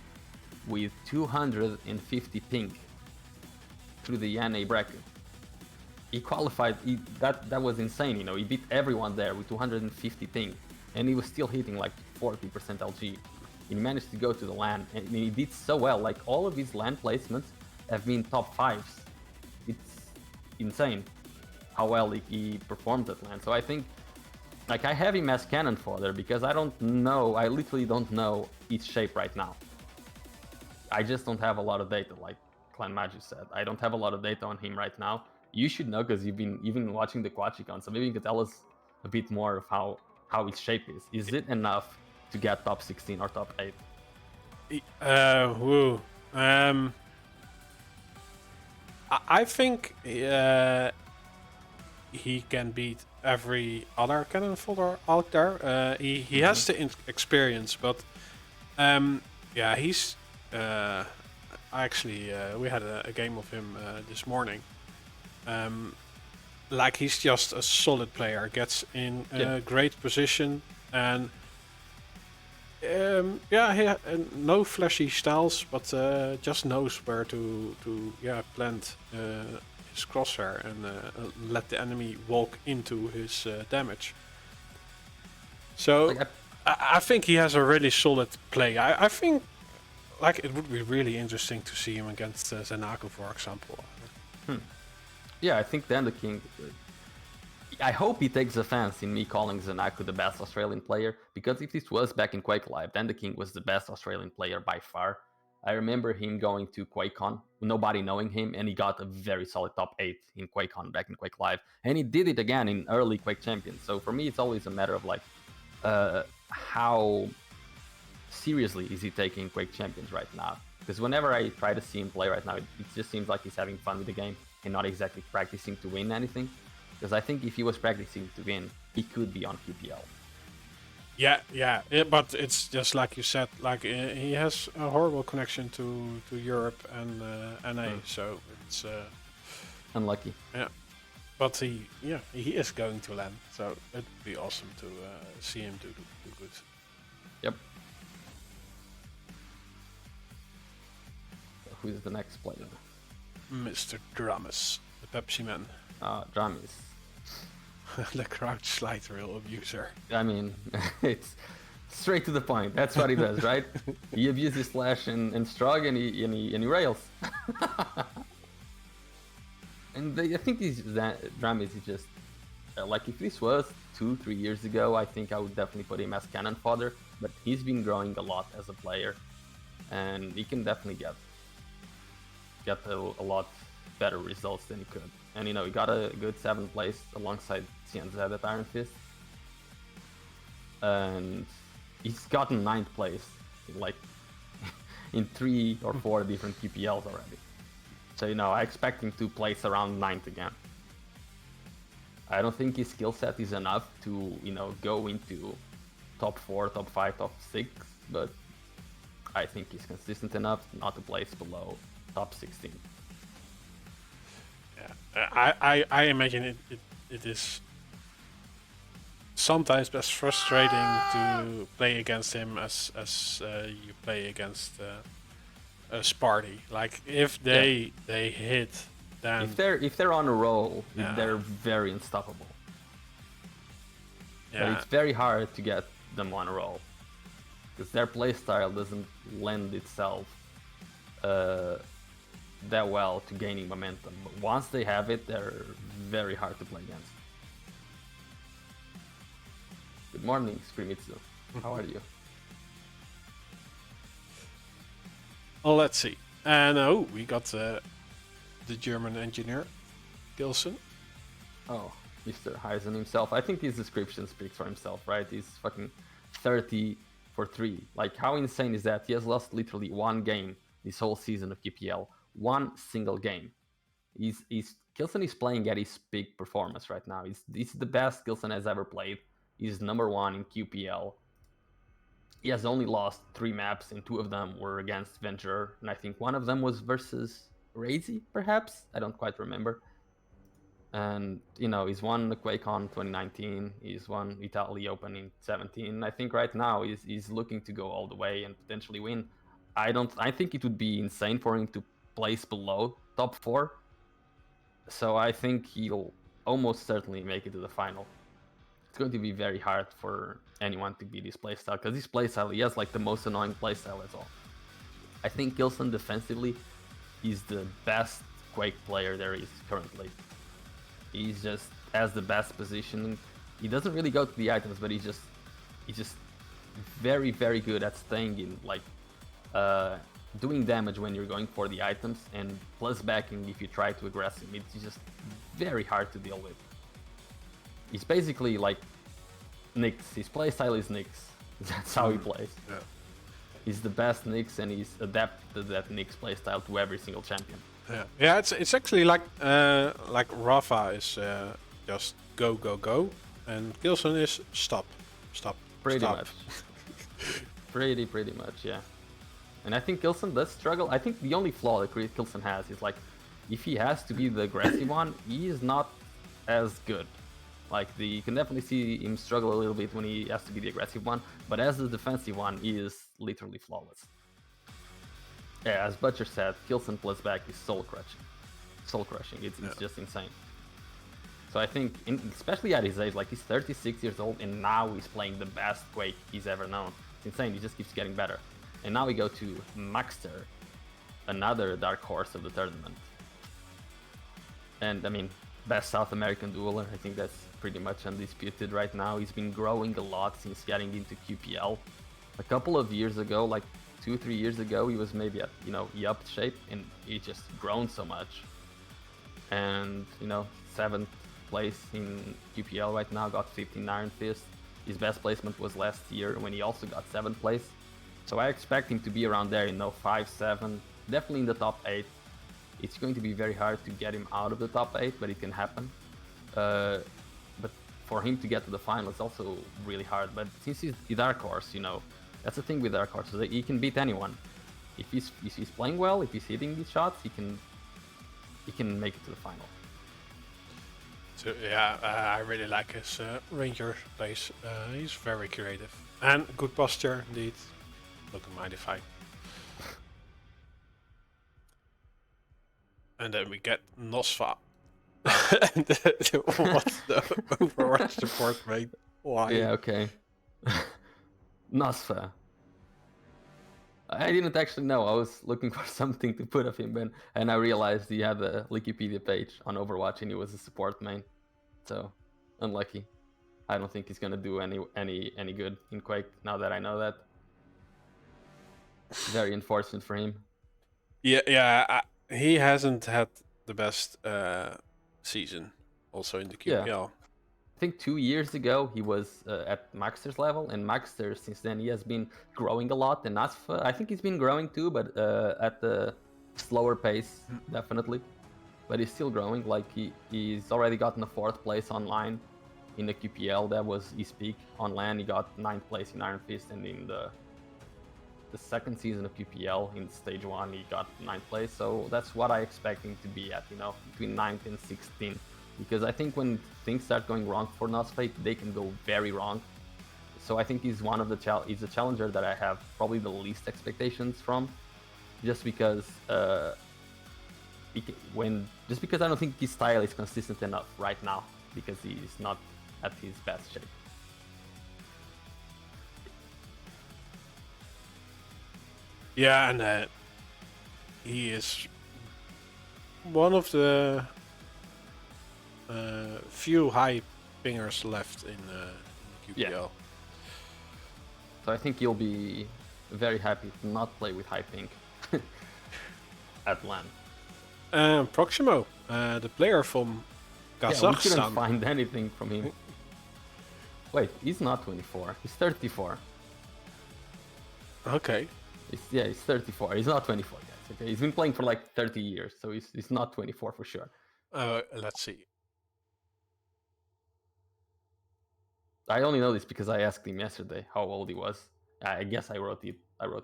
with 250 ping through the NA bracket. He qualified, that was insane, you know, he beat everyone there with 250 ping, and he was still hitting like 40% LG. He managed to go to the LAN, and he did so well. Like, all of his LAN placements have been top 5s. It's insane how well he performed at LAN. So I think, like, I have him as cannon fodder because I literally don't know its shape right now. I just don't have a lot of data, like Clan Magi said. I don't have a lot of data on him right now. You should know, because you've been watching the QwCCon, so maybe you could tell us a bit more of how its shape is. Is it enough to get top 16 or top 8? I think he can beat every other cannon fodder out there. He has the experience, but yeah, he's. Actually, we had a game of him this morning. Like he's just a solid player, gets in a great position, and yeah, no flashy styles, but just knows where to plant his crosshair and let the enemy walk into his damage. So Like I think he has a really solid play. I think like it would be really interesting to see him against Zanaco, for example. Yeah, I think then the King. I hope he takes offense in me calling Zanaco the best Australian player, because if this was back in Quake Live, then the King was the best Australian player by far. I remember him going to QuakeCon, nobody knowing him, and he got a very solid top 8 in QuakeCon back in Quake Live, and he did it again in early Quake Champions. So for me, it's always a matter of like, how seriously is he taking Quake Champions right now? Because whenever I try to see him play right now, it just seems like he's having fun with the game and not exactly practicing to win anything. Because I think if he was practicing to win, he could be on QPL. Yeah, but it's just like you said, like he has a horrible connection to Europe and NA, so it's unlucky. Yeah, but he is going to land, so it would be awesome to see him do good. Yep. Who's the next player? Mr. Dramus, the Pepsi Man. Dramus. The crouch slide rail abuser. I mean, it's straight to the point. That's what he does, right? He abuses Slash and Strug, and he rails. And I think Dramus is just like, if this was 2-3 years ago, I think I would definitely put him as cannon fodder. But he's been growing a lot as a player, and he can definitely get a lot better results than he could. And he got a good 7th place alongside CNZ at Iron Fist. And he's gotten 9th place in 3 or 4 different QPLs already. So I expect him to place around 9th again. I don't think his skill set is enough to go into top 4, top 5, top 6, but I think he's consistent enough not to place below top 16. I imagine it is sometimes as frustrating to play against him as you play against Sparty. Like if they hit, then if they're on a roll, they're very unstoppable. But it's very hard to get them on a roll because their playstyle doesn't lend itself that well to gaining momentum. But once they have it, they're very hard to play against. Good morning, Screamitsu. How are you? Well, let's see. And we got the German engineer, Gilson. Oh, Mr. Heisen himself. I think his description speaks for himself, right? He's fucking 30 for 3. Like, how insane is that? He has lost literally one game this whole season of QPL. One single game. Gilson is playing at his peak performance right now. He's the best Gilson has ever played. He's number 1 in QPL. He has only lost 3 maps, and 2 of them were against Venture, and I think one of them was versus Razy, perhaps? I don't quite remember. And, he's won the QuakeCon 2019, he's won Italy Open in 17. I think right now he's looking to go all the way and potentially win. I think it would be insane for him to place below top 4. So I think he'll almost certainly make it to the final. It's going to be very hard for anyone to beat this playstyle, because this playstyle, he has like the most annoying playstyle as all. I think Gilson defensively is the best Quake player there is currently. He's just has the best positioning. He doesn't really go to the items, but he's just very, very good at staying in, like doing damage when you're going for the items, and plus backing if you try to aggress him. It's just very hard to deal with. He's basically like Nyx. His playstyle is Nyx. That's how he plays. Yeah. He's the best Nyx, and he's adapted that Nyx playstyle to every single champion. Yeah. It's actually like Rafa is just go, and Gilson is stop. Pretty stop. much. pretty much, yeah. And I think Kilson does struggle. I think the only flaw that Kilson has is like, if he has to be the aggressive one, he is not as good. Like, you can definitely see him struggle a little bit when he has to be the aggressive one, but as the defensive one, he is literally flawless. Yeah, as Butcher said, Kilson plus back is soul crushing. Soul crushing. It's just insane. So I think, especially at his age, like he's 36 years old, and now he's playing the best Quake he's ever known. It's insane. He just keeps getting better. And now we go to Maxter, another dark horse of the tournament. And I mean, best South American dueler. I think that's pretty much undisputed right now. He's been growing a lot since getting into QPL. A couple of years ago, like 2-3 years ago, he was maybe at, yup shape, and he just grown so much. And 7th place in QPL right now, got 15 Iron Fist. His best placement was last year when he also got 7th place. So I expect him to be around there, 5, 7, definitely in the top 8. It's going to be very hard to get him out of the top 8, but it can happen. But for him to get to the final is also really hard. But since he's the dark horse, that's the thing with dark horses. He can beat anyone. If he's playing well, if he's hitting these shots, he can make it to the final. So yeah, I really like his Ranger plays. He's very creative and good posture indeed. Looking mighty fine. And then we get Nosfa. What's the Overwatch support, mate? Why? Yeah, okay. Nosfa. I didn't actually know. I was looking for something to put of him, and I realized he had a Wikipedia page on Overwatch, and he was a support main. So, unlucky. I don't think he's gonna do any good in Quake now that I know that. Very unfortunate for him. Yeah. He hasn't had the best season, also in the QPL. Yeah. I think 2 years ago he was at Maxter's level, and Maxter since then he has been growing a lot. And Nosfa, I think he's been growing too, but at the slower pace, definitely. But he's still growing. Like he's already gotten a 4th place online in the QPL. That was his peak. On LAN he got 9th place in Iron Fist, and in the 2nd season of QPL in stage 1 he got 9th place. So that's what I expect him to be at, between 9th and 16th. Because I think when things start going wrong for Nosfa, they can go very wrong. So I think he's one of he's a challenger that I have probably the least expectations from, just because I don't think his style is consistent enough right now, because he's not at his best shape. Yeah, and he is one of the few high pingers left in QPL. Yeah. So I think you'll be very happy to not play with high ping at LAN. Proximo, the player from Kazakhstan. Yeah, we couldn't find anything from him. Wait, he's not 24. He's 34. Okay. He's 34. He's not 24, guys. Okay, he's been playing for like 30 years, so he's not 24 for sure. Let's see. I only know this because I asked him yesterday how old he was. I guess I wrote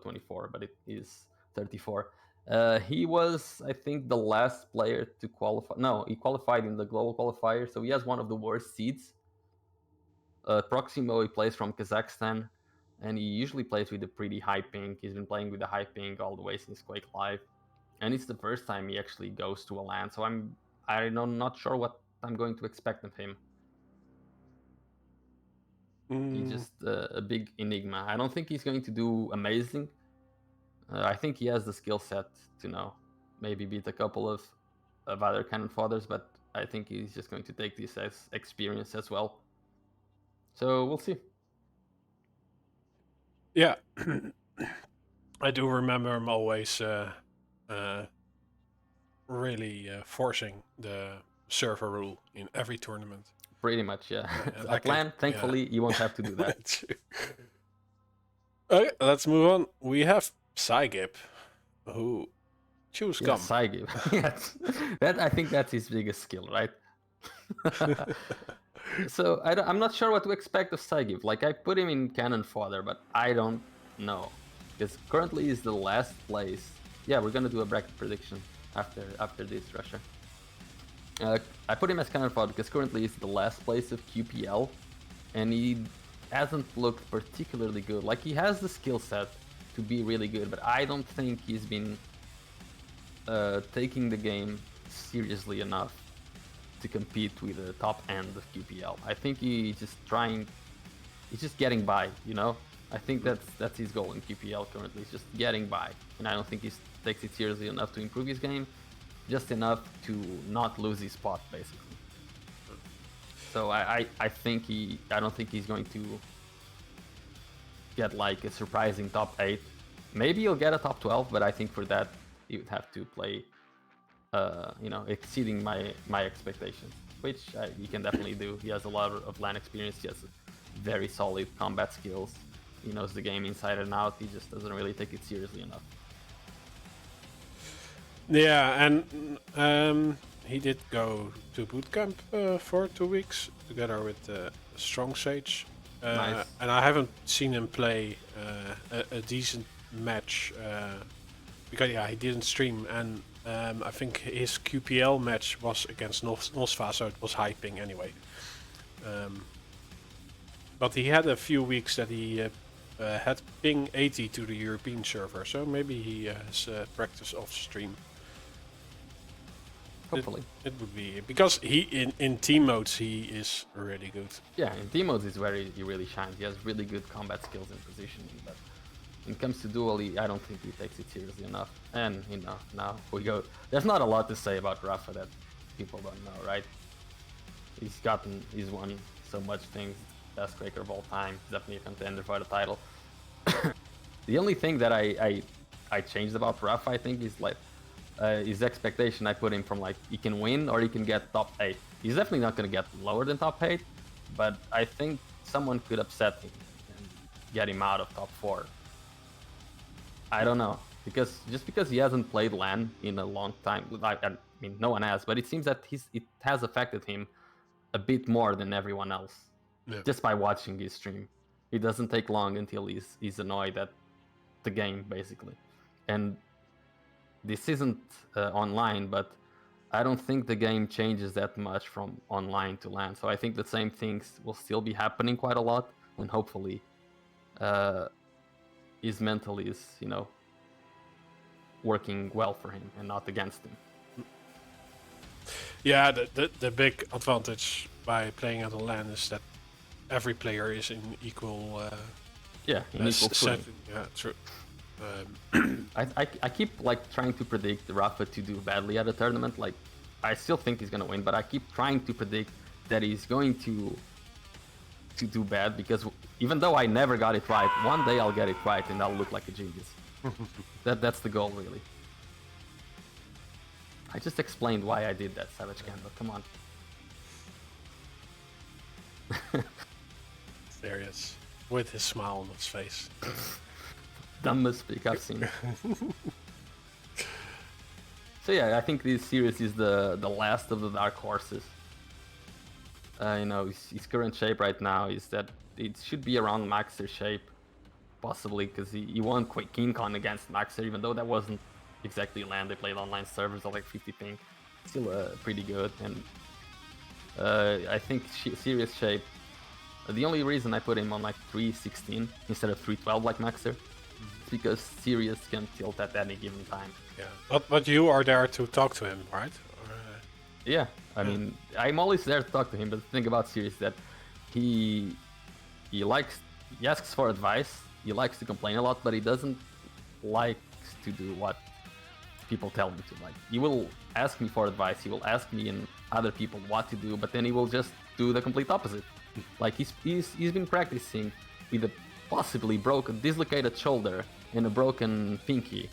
24, but it is 34. He was, I think, the last player to qualify. No, he qualified in the global qualifier, so he has one of the worst seeds. Proximo, he plays from Kazakhstan, and he usually plays with a pretty high ping. He's been playing with a high ping all the way since Quake Live, and it's the first time he actually goes to a LAN. So I'm not sure what I'm going to expect of him. He's just a big enigma. I don't think he's going to do amazing. I think he has the skill set to maybe beat a couple of other cannon fodders, but I think he's just going to take this as experience as well. So we'll see. Yeah, I do remember him always really forcing the server rule in every tournament. Pretty much, yeah. At LAN, thankfully, you won't have to do that. Okay, let's move on. We have Cygib, who chews gum. Cygib. Yes. I think that's his biggest skill, right? So I'm not sure what to expect of Cygib. Like, I put him in cannon fodder, but I don't know. Because currently he's the last place. Yeah, we're gonna do a bracket prediction after this, Russia. I put him as counterpart because currently he's the last place of QPL, and he hasn't looked particularly good. Like, he has the skill set to be really good, but I don't think he's been taking the game seriously enough to compete with the top end of QPL. I think he's just getting by, you know? I think that's his goal in QPL currently, is just getting by. And I don't think he takes it seriously enough to improve his game, just enough to not lose his spot, basically. So I don't think he's going to get like a surprising top 8. Maybe he'll get a top 12, but I think for that he would have to play exceeding my expectations, which he can definitely do. He has a lot of LAN experience, he has very solid combat skills, he knows the game inside and out, he just doesn't really take it seriously enough. Yeah, and he did go to bootcamp for 2 weeks together with Strong Sage. Nice. And I haven't seen him play a decent match because he didn't stream, and I think his QPL match was against Nosfa, so it was hyping anyway. But he had a few weeks that he had ping 80 to the European server, so maybe he has practice off stream. Hopefully. It would be, because he in team modes he is really good. Yeah, in team modes is where he really shines. He has really good combat skills and positioning, but when it comes to duel, I don't think he takes it seriously enough. And now we go. There's not a lot to say about Rafa that people don't know, right? He's won so much things. Best Quaker of all time. He's definitely a contender for the title. The only thing that I changed about Rafa, I think, is like his expectation. I put him from like he can win or he can get top 8. He's definitely not going to get lower than top 8, but I think someone could upset him and get him out of top 4. I don't know, because he hasn't played LAN in a long time. I mean, no one has, but it seems that it has affected him a bit more than everyone else. Yeah. Just by watching his stream, it doesn't take long until he's annoyed at the game, basically. And this isn't online, but I don't think the game changes that much from online to LAN. So I think the same things will still be happening quite a lot, and hopefully his mental is, working well for him and not against him. Yeah, the big advantage by playing at a LAN is that every player is in equal equal setting. Yeah, true. I keep like trying to predict Rafa to do badly at a tournament. Like, I still think he's gonna win, but I keep trying to predict that he's going to do bad, because even though I never got it right, one day I'll get it right and I'll look like a genius. That's the goal, really. I just explained why I did that, Savage Gambler. Come on. Serious, with his smile on his face. Dumbest pick I've seen. So yeah, I think this series is the last of the dark horses. His current shape right now is that it should be around Maxer shape, possibly, because he won King Con against Maxer, even though that wasn't exactly LAN. They played online servers at like 50 ping. Still pretty good, and I think serious shape. The only reason I put him on like 316 instead of 312 like Maxer is because Sirius can tilt at any given time. Yeah, but you are there to talk to him, right? Yeah, I mean, I'm always there to talk to him, but the thing about Sirius is that he asks for advice, he likes to complain a lot, but he doesn't like to do what people tell him to. Like, he will ask me for advice, he will ask me and other people what to do, but then he will just do the complete opposite. Like, he's been practicing with a possibly dislocated shoulder and a broken pinky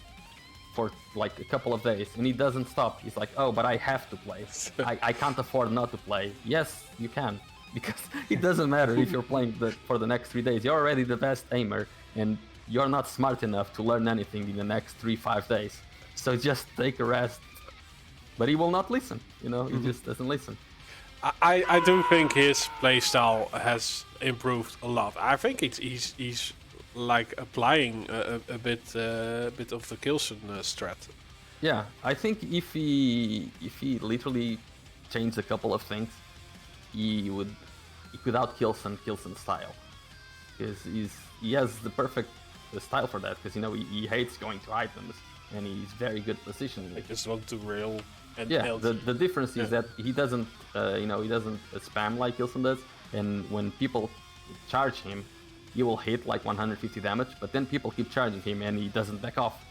for like a couple of days, and he doesn't stop. He's like, oh, but I have to play. I can't afford not to play. Yes, you can, because it doesn't matter if you're playing for the next 3 days. You're already the best aimer, and you're not smart enough to learn anything in the next 3-5 days. So just take a rest. But he will not listen, he just doesn't listen. I do think his playstyle has improved a lot. I think he's like applying a bit of the Kilson strat. Yeah, I think if he literally changed a couple of things, he could out Kilson style, because he has the perfect style for that, because he hates going to items and he's very good positioning. I just want to rail. And yeah, the difference is that he doesn't he doesn't spam like Kilson does, and when people charge him, he will hit like 150 damage, but then people keep charging him and he doesn't back off.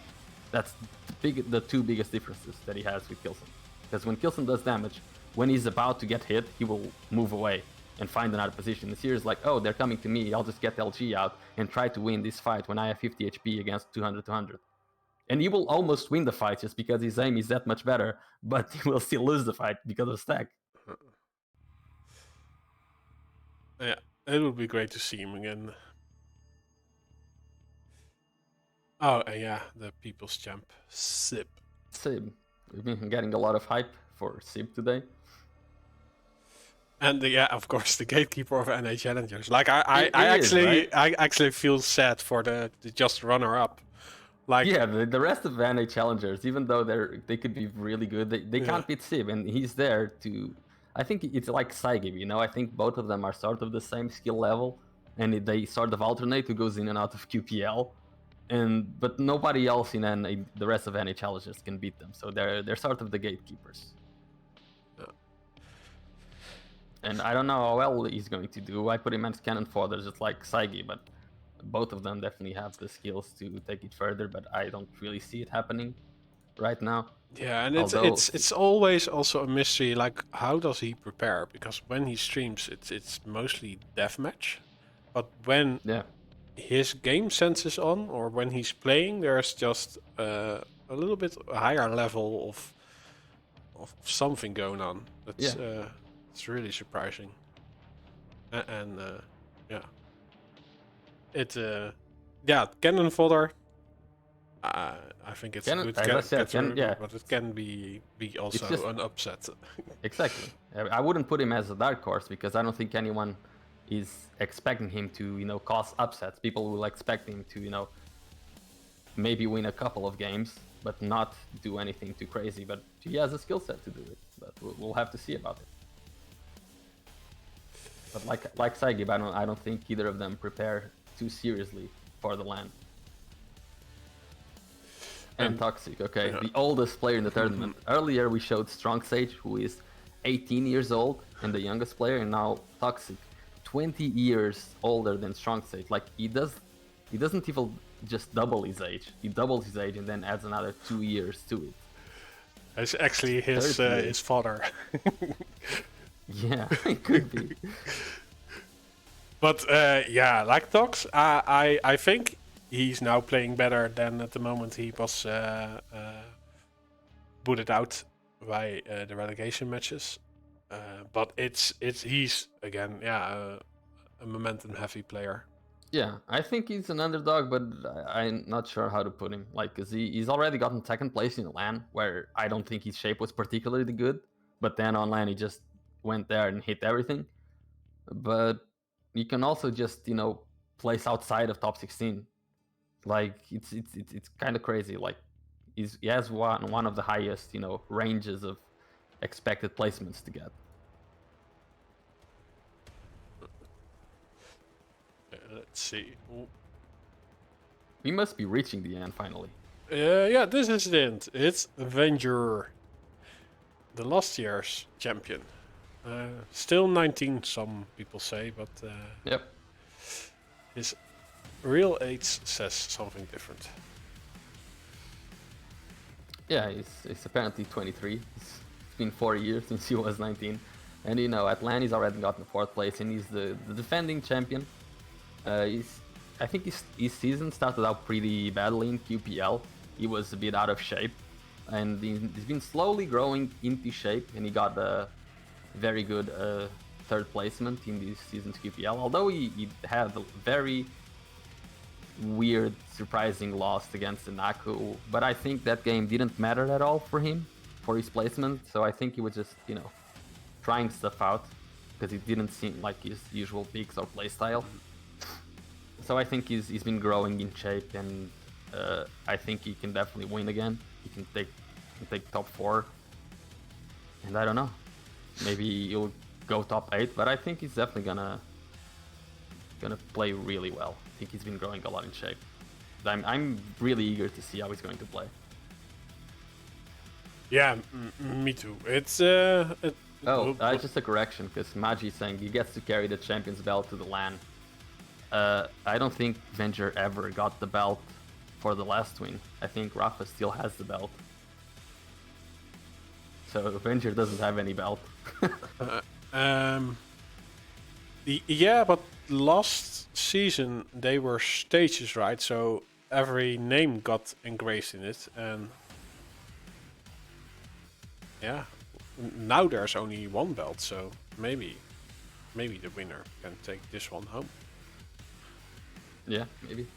That's the two biggest differences that he has with Kilson. Because when Kilson does damage, when he's about to get hit, he will move away and find another position. This here is like, oh, they're coming to me, I'll just get LG out and try to win this fight when I have 50 HP against 200. And he will almost win the fight just because his aim is that much better, but he will still lose the fight because of stack. Yeah, it would be great to see him again. Oh, yeah, the People's Champ, Sib. Sib. We've been getting a lot of hype for Sib today. And yeah, of course, the gatekeeper of NA Challengers. Like I actually feel sad for the just runner-up. Like yeah, the rest of NA Challengers, even though they could be really good, they can't beat Sib, and he's there to. I think it's like Saigib, I think both of them are sort of the same skill level, and they sort of alternate who goes in and out of QPL. But nobody else in the rest of NA Challengers can beat them, so they're sort of the gatekeepers. And I don't know how well he's going to do. I put him as cannon fodder just like Saigi, but both of them definitely have the skills to take it further, but I don't really see it happening right now. Yeah, and it's always also a mystery, like how does he prepare? Because when he streams, it's mostly deathmatch, but when his game sense is on, or when he's playing, there's just a little bit higher level of something going on. That's it's really surprising. And cannon fodder. I think it's good, but it can be also just an upset. Exactly. I wouldn't put him as a dark horse because I don't think anyone is expecting him to, cause upsets. People will expect him to, maybe win a couple of games, but not do anything too crazy. But he has a skill set to do it. But we'll have to see about it. But like Saigib, I don't think either of them prepare too seriously for the LAN. And Toxic, okay, the oldest player in the tournament. Earlier we showed Strong Sage, who is 18 years old and the youngest player, and now Toxic, 20 years older than Strong Sage. Like he doesn't even just double his age. He doubles his age and then adds another 2 years to it. It's actually his father. Yeah, it could be. But like Tox, I think he's now playing better than at the moment he was booted out by the relegation matches. But he's again a momentum heavy player. Yeah, I think he's an underdog, but I'm not sure how to put him. Like, cause he's already gotten second place in LAN, where I don't think his shape was particularly good. But then on LAN he just went there and hit everything. But you can also just place outside of top 16. Like it's kind of crazy. Like he has one of the highest ranges of expected placements to get. Let's see. We must be reaching the end finally. Yeah, this is the end. It's Avenger, the last year's champion. Still 19, some people say, but yep. His real age says something different. Yeah, he's apparently 23. It's been 4 years since he was 19. And at LAN he's already gotten 4th place, and he's the defending champion. I think his season started out pretty badly in QPL. He was a bit out of shape, and he's been slowly growing into shape, and he got a very good 3rd placement in this season's QPL. Although he had a very weird, surprising loss against the Naku, but I think that game didn't matter at all for him, for his placement. So I think he was just trying stuff out because it didn't seem like his usual picks or playstyle. So I think he's been growing in shape, and I think he can definitely win again. He can take top 4, and I don't know, maybe he'll go top 8, but I think he's definitely gonna play really well. I think he's been growing a lot in shape. I'm really eager to see how he's going to play. Yeah, me too. It's Just a correction, because Magi is saying he gets to carry the champion's belt to the LAN. I don't think Venger ever got the belt for the last win. I think Rafa still has the belt. So Venger doesn't have any belt. Yeah, but last season they were stages, right? So every name got engraved in it, and yeah, now there's only one belt, so maybe the winner can take this one home. Yeah, maybe.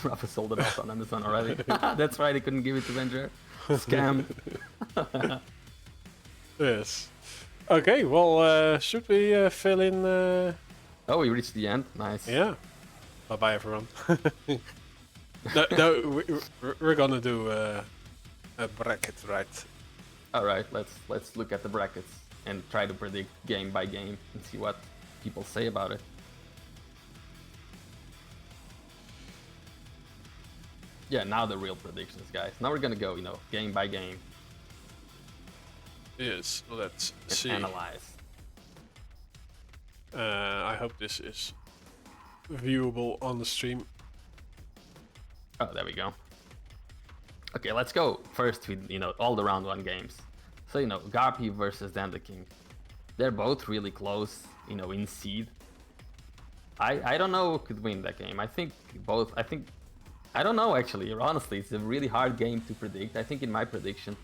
Rafa sold it off on Amazon already. That's right, he couldn't give it to Venger. Scam. Yes. Okay, well, should we fill in? Oh, we reached the end. Nice. Yeah. Bye bye, everyone. No, we're gonna do a bracket, right? All right, let's look at the brackets and try to predict game by game and see what people say about it. Yeah, now the real predictions, guys. Now we're gonna go, game by game. Yes, let's and see. Analyze. I hope this is viewable on the stream. Oh, there we go. Okay, let's go first with, all the round 1 games. So, Garpy versus Danda King. They're both really close, in seed. I don't know who could win that game. I don't know, actually. Honestly, it's a really hard game to predict. I think in my prediction,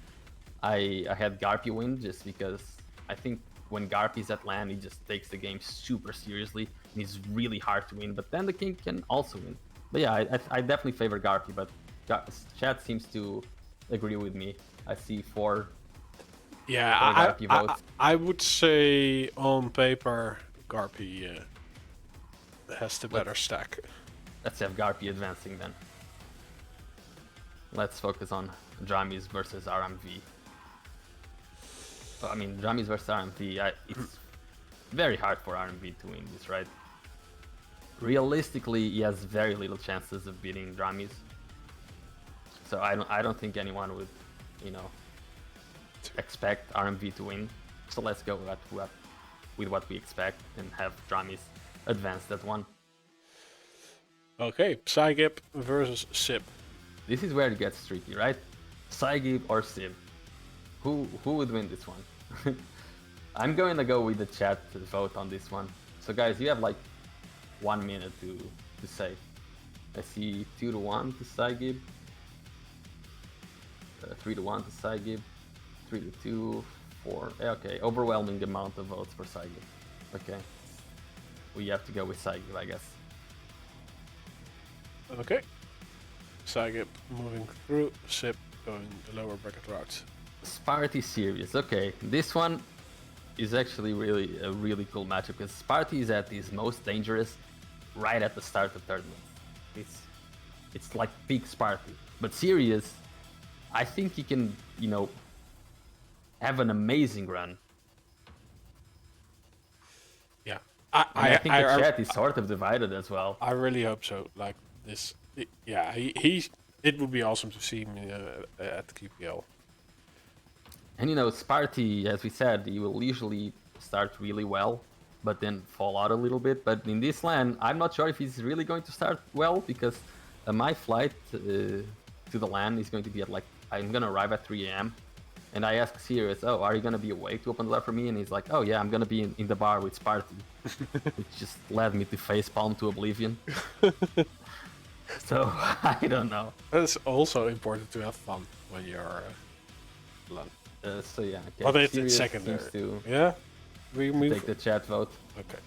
I had Garpy win just because I think when Garpy's at LAN, he just takes the game super seriously, and he's really hard to win. But then the King can also win. But yeah, I definitely favor Garpy, but chat seems to agree with me. I see 4. Yeah, I would say on paper, Garpy has the better stack. Let's have Garpy advancing then. Let's focus on Dramis versus RMV. I mean, Dramis versus RMV, it's very hard for RMV to win this, right? Realistically, he has very little chances of beating Dramis. So I don't think anyone would, expect RMV to win. So let's go with what we expect and have Dramis advance that one. Okay, Psygip versus Sib. This is where it gets tricky, right? Psygip or Sib? Who would win this one? I'm going to go with the chat to vote on this one. So guys, you have like 1 minute to say. I see 2-1 to Psygip, 3-1 to Psygip, 3-2, 4. Okay, overwhelming amount of votes for Psygip. Okay, we have to go with Psygip, I guess. Okay, Psygip moving through, Sib going the lower bracket route. Sparty series. Okay, this one is actually a really cool matchup because Sparty is at his most dangerous right at the start of tournament. It's like peak Sparty. But Sirius, I think he can, have an amazing run. Yeah, I think the chat is sort of divided as well. I really hope so. Like this, yeah, it would be awesome to see him at the QPL. And Sparty, as we said, he will usually start really well, but then fall out a little bit. But in this LAN, I'm not sure if he's really going to start well, because my flight to the LAN is going to be at I'm going to arrive at 3 a.m. And I ask Sirius, oh, are you going to be awake to open the door for me? And he's like, oh yeah, I'm going to be in the bar with Sparty. Which just led me to facepalm to oblivion. So, I don't know. It's also important to have fun when you're LAN. So yeah, okay. But it's secondary. Yeah, we move. Take the chat vote. Okay.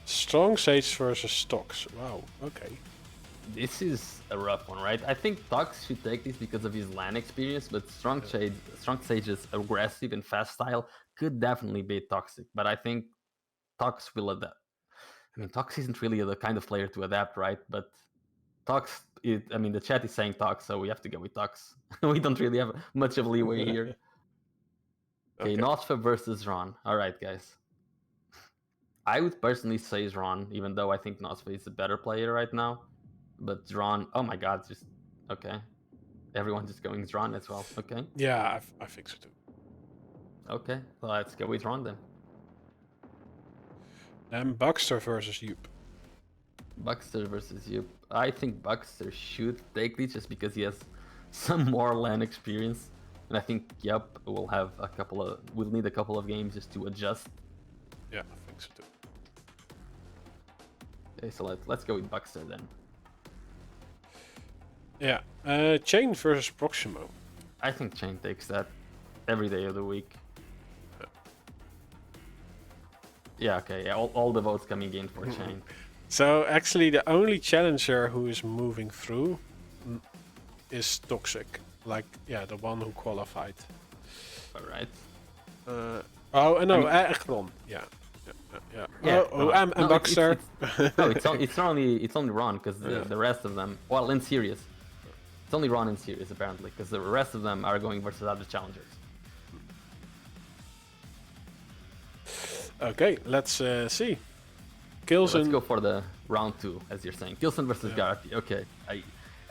Strong Sage versus Stocks. Wow. Okay. This is a rough one, right? I think Tox should take this because of his LAN experience, but Strong Sage's aggressive and fast style could definitely be toxic. But I think Tox will adapt. I mean, Tox isn't really the kind of player to adapt, right? But Tox, I mean, the chat is saying Tox, so we have to go with Tox. We don't really have much of leeway here. Okay, Nosfa versus Ron. All right, guys. I would personally say Ron, even though I think Nosfa is a better player right now. But Ron, oh my god, just okay. Everyone's just going Ron as well. Okay. Yeah, I think so too. Okay, well, let's go with Ron then. Buckster versus Yup. Buckster versus Yup. I think Buckster should take this just because he has some more LAN experience, and I think Yup will have will need a couple of games just to adjust. Yeah, I think so too. Okay, so let's go with Buckster then. Yeah, Chain versus Proximo. I think Chain takes that every day of the week. Yeah, okay, yeah, all the votes coming in for Chain. So actually the only challenger who is moving through is Toxic. Like, yeah, the one who qualified. Alright. Oh, no, Ekron. Yeah. And Buckster. It's only Ron, because the rest of them, well, in series. It's only Ron in series, apparently, because the rest of them are going versus other challengers. Okay, let's see. Kilson. Let's go for the round 2, as you're saying. Kilson versus Garpy. Okay.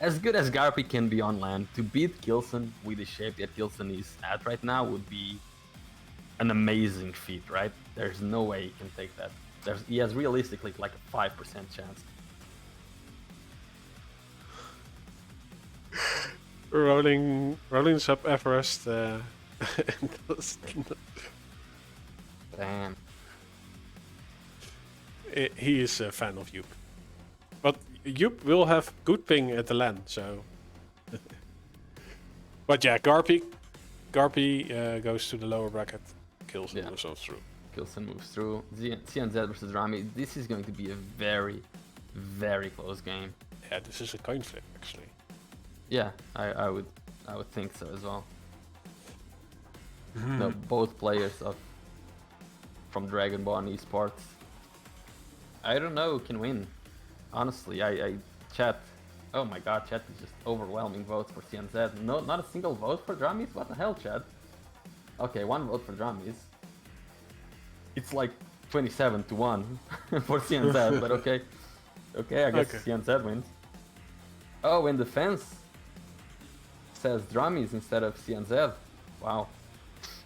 As good as Garpy can be on LAN, to beat Kilson with the shape that Kilson is at right now would be an amazing feat, right? There's no way he can take that. He has realistically like a 5% chance. Rolling sub Everest. Damn. He is a fan of Yup. But Yup will have good ping at the LAN, so... But yeah, Garpy goes to the lower bracket. Kilson moves on through. Kilson moves through. CNZ versus Rami. This is going to be a very, very close game. Yeah, this is a coin flip, actually. Yeah, I would think so as well. No, both players from Dragonborn Esports. I don't know who can win. Honestly, chat. Oh my god, chat is just overwhelming votes for CNZ. No, not a single vote for Dramis? What the hell, chat? Okay, one vote for Dramis. It's like 27-1 for CNZ, but okay. Okay, I guess CNZ wins. Oh, and the fence says Dramis instead of CNZ. Wow.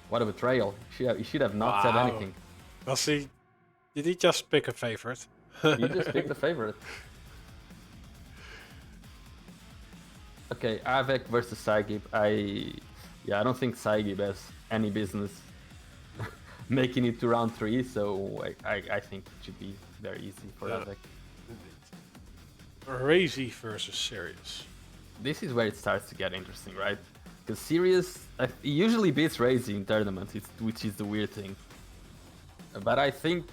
What a betrayal. He should have not said anything. Well, see, did he just pick a favorite? He just picked a favorite. Okay, Avek versus Saigib. I don't think Saigib has any business making it to round 3, so I think it should be very easy for Avek. Crazy versus Sirius. This is where it starts to get interesting, right? Because Sirius he usually beats Razy in tournaments, which is the weird thing. But I think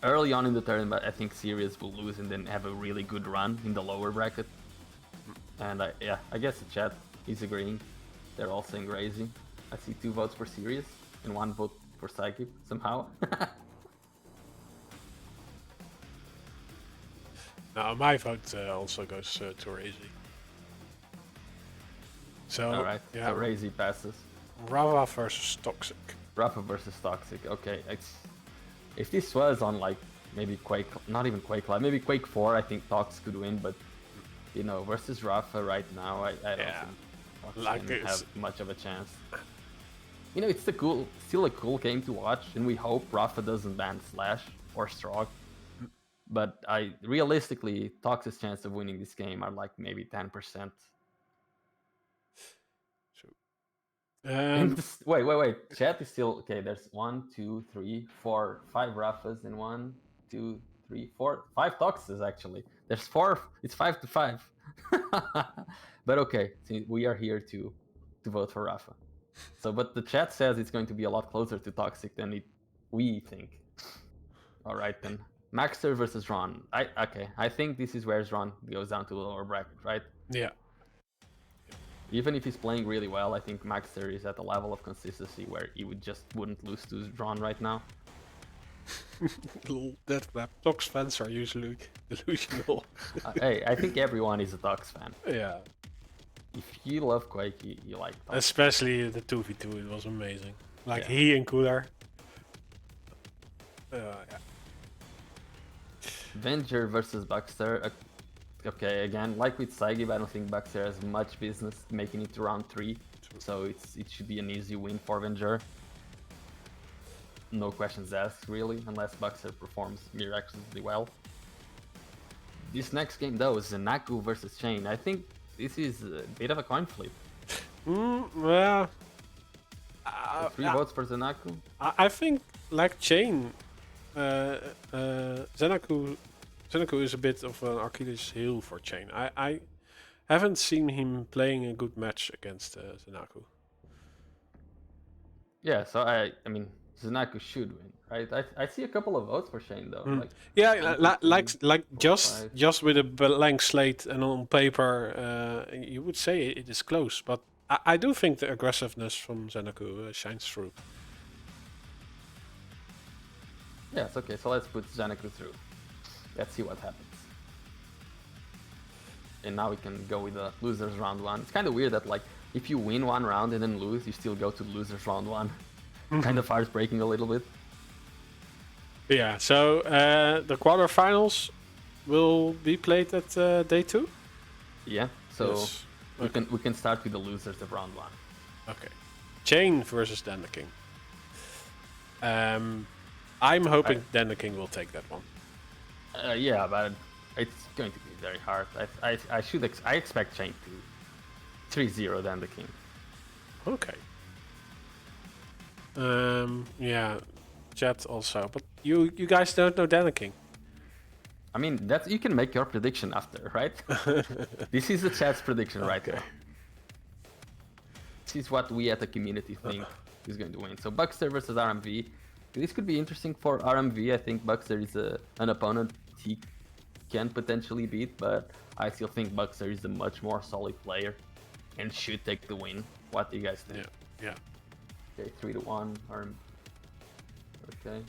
early on in the tournament, I think Sirius will lose and then have a really good run in the lower bracket. And I guess the chat is agreeing. They're all saying Razy. I see 2 votes for Sirius and 1 vote for Saigib somehow. Now my vote also goes to Razy. So, all right, yeah, so Razy passes. Rava versus Toxic. Rafa versus Toxic. Okay, if this was on like maybe Quake, not even Quake Live, maybe Quake 4, I think Tox could win, but you know, versus Rafa right now, I don't think Tox can have much of a chance. You know, it's still a cool game to watch, and we hope Rafa doesn't ban Slash or Strog. But realistically, Tox's chance of winning this game are like maybe 10%. Wait. Chat is still okay. There's 1, 2, 3, 4, 5 Rafas and 1, 2, 3, 4, 5 Toxes actually. There's 4. It's 5-5. But okay, see, we are here to vote for Rafa. So, but the chat says it's going to be a lot closer to Toxic than we think. All right then. Maxter versus Ron. I think this is where Ron goes down to the lower bracket, right? Yeah. Even if he's playing really well, I think Maxter is at a level of consistency where he wouldn't lose to Ron right now. That map. Tox fans are usually delusional. Hey, I think everyone is a Tox fan. Yeah. If you love Quake, you like Tox. Especially the 2v2, it was amazing. Like Yeah. he and Cooler. Yeah. Venger versus Buckster. Okay, again, like with Saigib, I don't think Buckster has much business making it to round 3. So it should be an easy win for Venger. No questions asked, really, unless Buckster performs miraculously well. This next game, though, is Naku versus Chain. I think this is a bit of a coin flip. Well, 3 votes for Zanaku. I think like Chain, Zenaku is a bit of an Achilles heel for Chain. I haven't seen him playing a good match against Zenaku. Yeah, so I mean, Zanaku should win, right? I see a couple of votes for Shane though. Like yeah, one, two, like four, just 5. just with a blank slate and on paper, you would say it is close, but I do think the aggressiveness from Zenaku shines through. Yes, okay, so let's put Zanaku through. Let's see what happens. And now we can go with the losers round 1. It's kind of weird that like if you win one round and then lose, you still go to losers round 1. Kind of heartbreaking a little bit. Yeah, so the quarterfinals will be played at day 2. Yeah, so Yes. we can start with the losers of round 1. Okay, Chain versus Dan the King. I'm hoping Dan the King will take that one. Yeah, but it's going to be very hard. I expect Chain to 3-0 Dan the King. Okay. Yeah, chat also, but you guys don't know Dan the King. I mean, that's you can make your prediction after, right? This is the chat's prediction right now. This is what we at the community think is going to win. So Buckster versus RMV. This could be interesting for RMV. I think Buckster is an opponent he can potentially beat, but I still think Buckster is a much more solid player and should take the win. What do you guys think? Yeah. Okay, 3-1. Okay,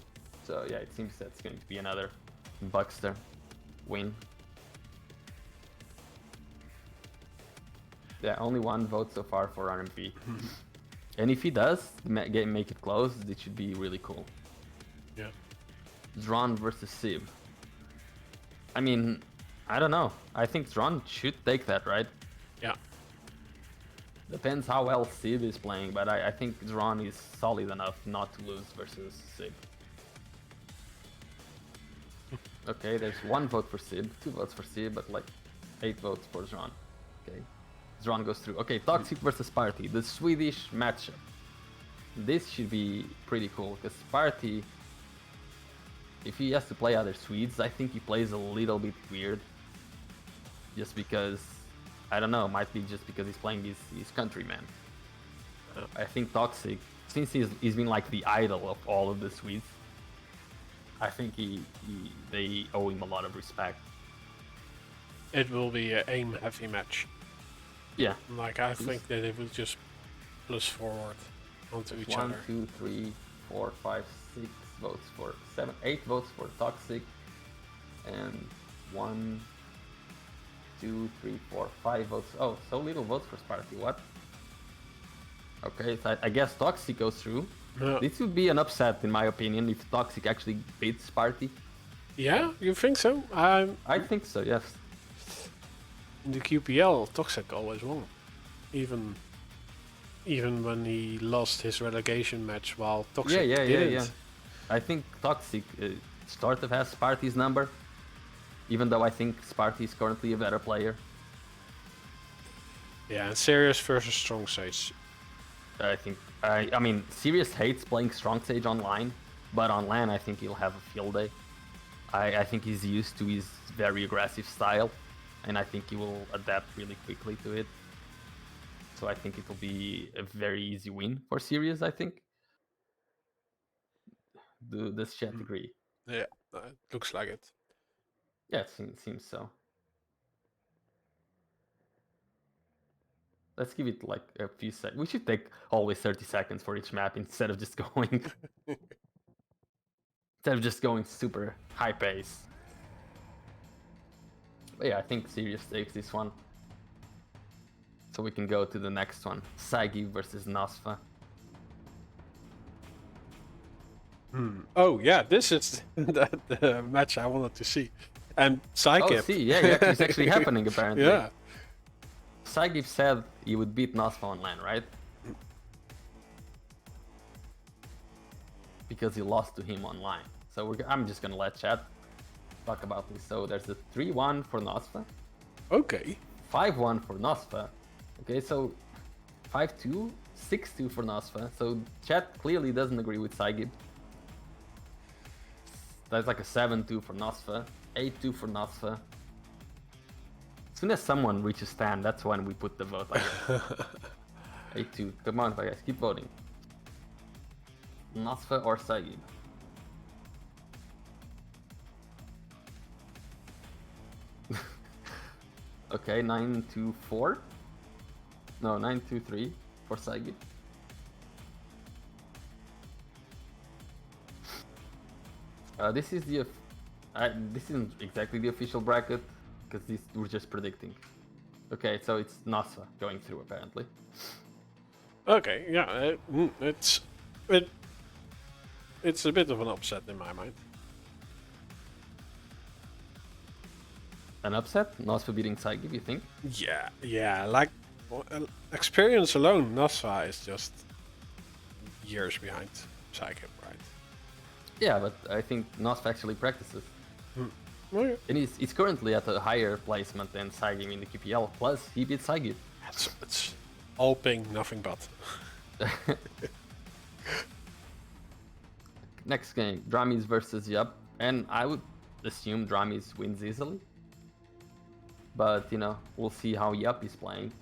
so yeah, it seems that's going to be another Buckster win. Yeah, only one vote so far for RMP. And if he does make it close, it should be really cool. Yeah. Zron versus Sib. I mean, I don't know. I think Zron should take that, right? Yeah. Depends how well Sib is playing, but I think Zron is solid enough not to lose versus Sib. Okay, there's 1 vote for Sib, 2 votes for Sib, but like 8 votes for Zron. Okay, Zron goes through. Okay, Toxic versus Party, the Swedish matchup. This should be pretty cool because Party, if he has to play other Swedes, I think he plays a little bit weird. Just because, I don't know, might be just because he's playing his countryman. I think Toxic, since he's been like the idol of all of the Swedes, I think they owe him a lot of respect. It will be an aim-heavy match. Yeah. Like, I think that it will just plus forward onto each other. 1, 2, 3, 4, 5, 6 votes for 8 votes for Toxic, and 1, 2, 3, 4, 5 votes. Oh, so little votes for Sparty. What? Okay, so I guess Toxic goes through. No. This would be an upset, in my opinion, if Toxic actually beats Sparty. Yeah, you think so? I think so, yes. In the QPL, Toxic always won. Even when he lost his relegation match while Toxic didn't. Yeah. I think Toxic sort of has Sparty's number, even though I think Sparty is currently a better player. Yeah, and Serious versus Strong Sage. I mean, Sirius hates playing Strong Sage online, but on LAN I think he'll have a field day. I think he's used to his very aggressive style, and I think he will adapt really quickly to it. So I think it will be a very easy win for Sirius, I think. Does chat agree? Yeah, it looks like it. Yeah, it seems so. Let's give it like a few seconds. We should take always 30 seconds for each map instead of just going. instead of just going super high pace. But yeah, I think Sirius takes this one. So we can go to the next one. Saigi versus Nosfa. Oh yeah, this is the match I wanted to see. And Psykip. Oh, see, yeah, it's actually happening apparently. Yeah. Saigi said he would beat Nosfa online, right? Because he lost to him online. So I'm just gonna let chat talk about this. So there's a 3-1 for Nosfa. Okay. 5-1 for Nosfa. Okay, so 5-2, 6-2 for Nosfa. So chat clearly doesn't agree with Saigi. That's like a 7-2 for Nosfa, 8-2 for Nosfa. As soon as someone reaches 10, that's when we put the vote. Like 8-2. Come on, guys, keep voting. Nosfa or Saigi? Okay, 9-4. No, 9-3 for Saigi. This is the this isn't exactly the official bracket because we're just predicting. Okay, so it's Nosfa going through apparently. Okay, yeah, it's a bit of an upset in my mind. An upset? Nosfa beating Saigi, you think? Yeah, like experience alone, Nosfa is just years behind Psychic, right? Yeah, but I think Nosfa actually practices. Well, yeah. And he's currently at a higher placement than Saigi in the QPL. Plus, he beat Saigi. It's all ping, nothing but. Next game, Dramis versus Yup. And I would assume Dramis wins easily. But, you know, we'll see how Yup is playing.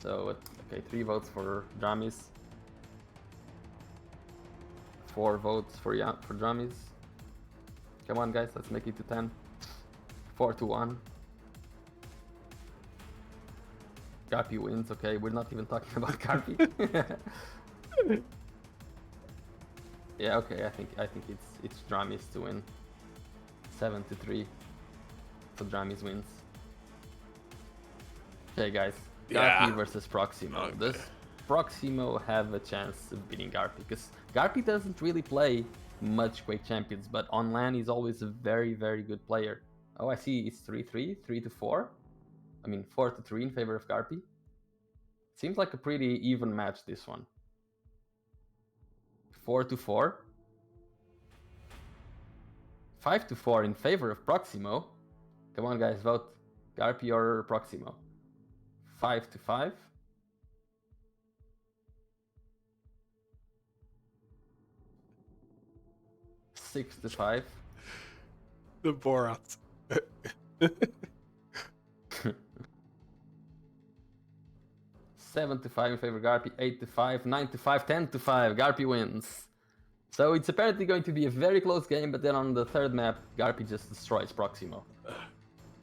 So, okay, 3 votes for Dramis. 4 votes for Dramis. Come on, guys, let's make it to 10. 4-1. Garpy wins. Okay, we're not even talking about Garpy. Yeah, okay. I think it's Dramis to win. 7-3. So Dramis wins. Okay, guys. Garpy versus Proximo. Okay. Does Proximo have a chance of beating Garpy? Because Garpy doesn't really play much Quake Champions, but on LAN he's always a very, very good player. Oh, I see it's 3-3, 3-4. I mean 4-3 in favor of Garpy. Seems like a pretty even match, this one. 4-4. 5-4 in favor of Proximo. Come on, guys, vote. Garpy or Proximo? 5-5. 6-5. The Borat. 7-5 in favor of Garpy, 8-5, 9-5, 10-5. Garpy wins. So it's apparently going to be a very close game, but then on the third map, Garpy just destroys Proximo.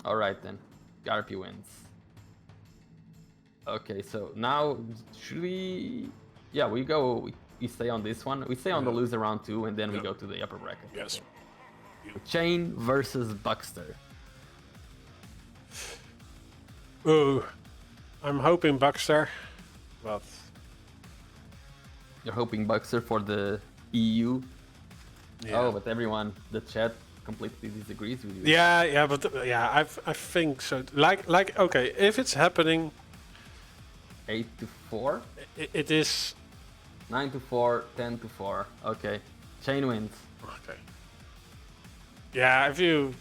Alright then, Garpy wins. Okay, so now, should we... Yeah, we stay on this one. We stay on the loser round 2, and then we go to the upper bracket. Yes. Chain versus Buckster. Oh, I'm hoping Buckster, but... You're hoping Buckster for the EU? Yeah. Oh, but everyone, the chat completely disagrees with you. Yeah, but I think so. Like, okay, if it's happening... 8-4? It is... 9-4, 10-4. Okay. Chain wins. Okay. Yeah, if it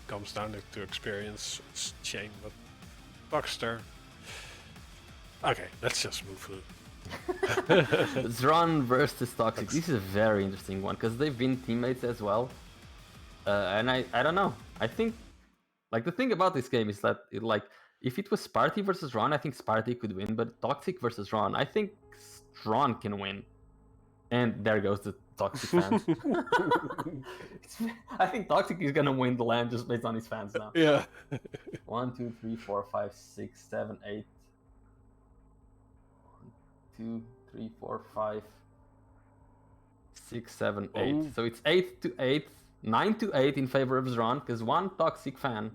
comes down to experience, it's Chain, but Buckster. Okay, let's just move through. Zron versus Toxic. This is a very interesting one because they've been teammates as well. And I don't know. I think like the thing about this game is that if it was Sparty versus Ron, I think Sparty could win, but Toxic versus Ron, I think Ron can win. And there goes the Toxic fans. I think Toxic is gonna win the LAN just based on his fans now. Yeah. 1, 2, 3, 4, 5, 6, 7, 8. 1, 2, 3, 4, 5, 6, 7, 8. Oh. So it's 8-8, 9-8 in favor of Zron, because one toxic fan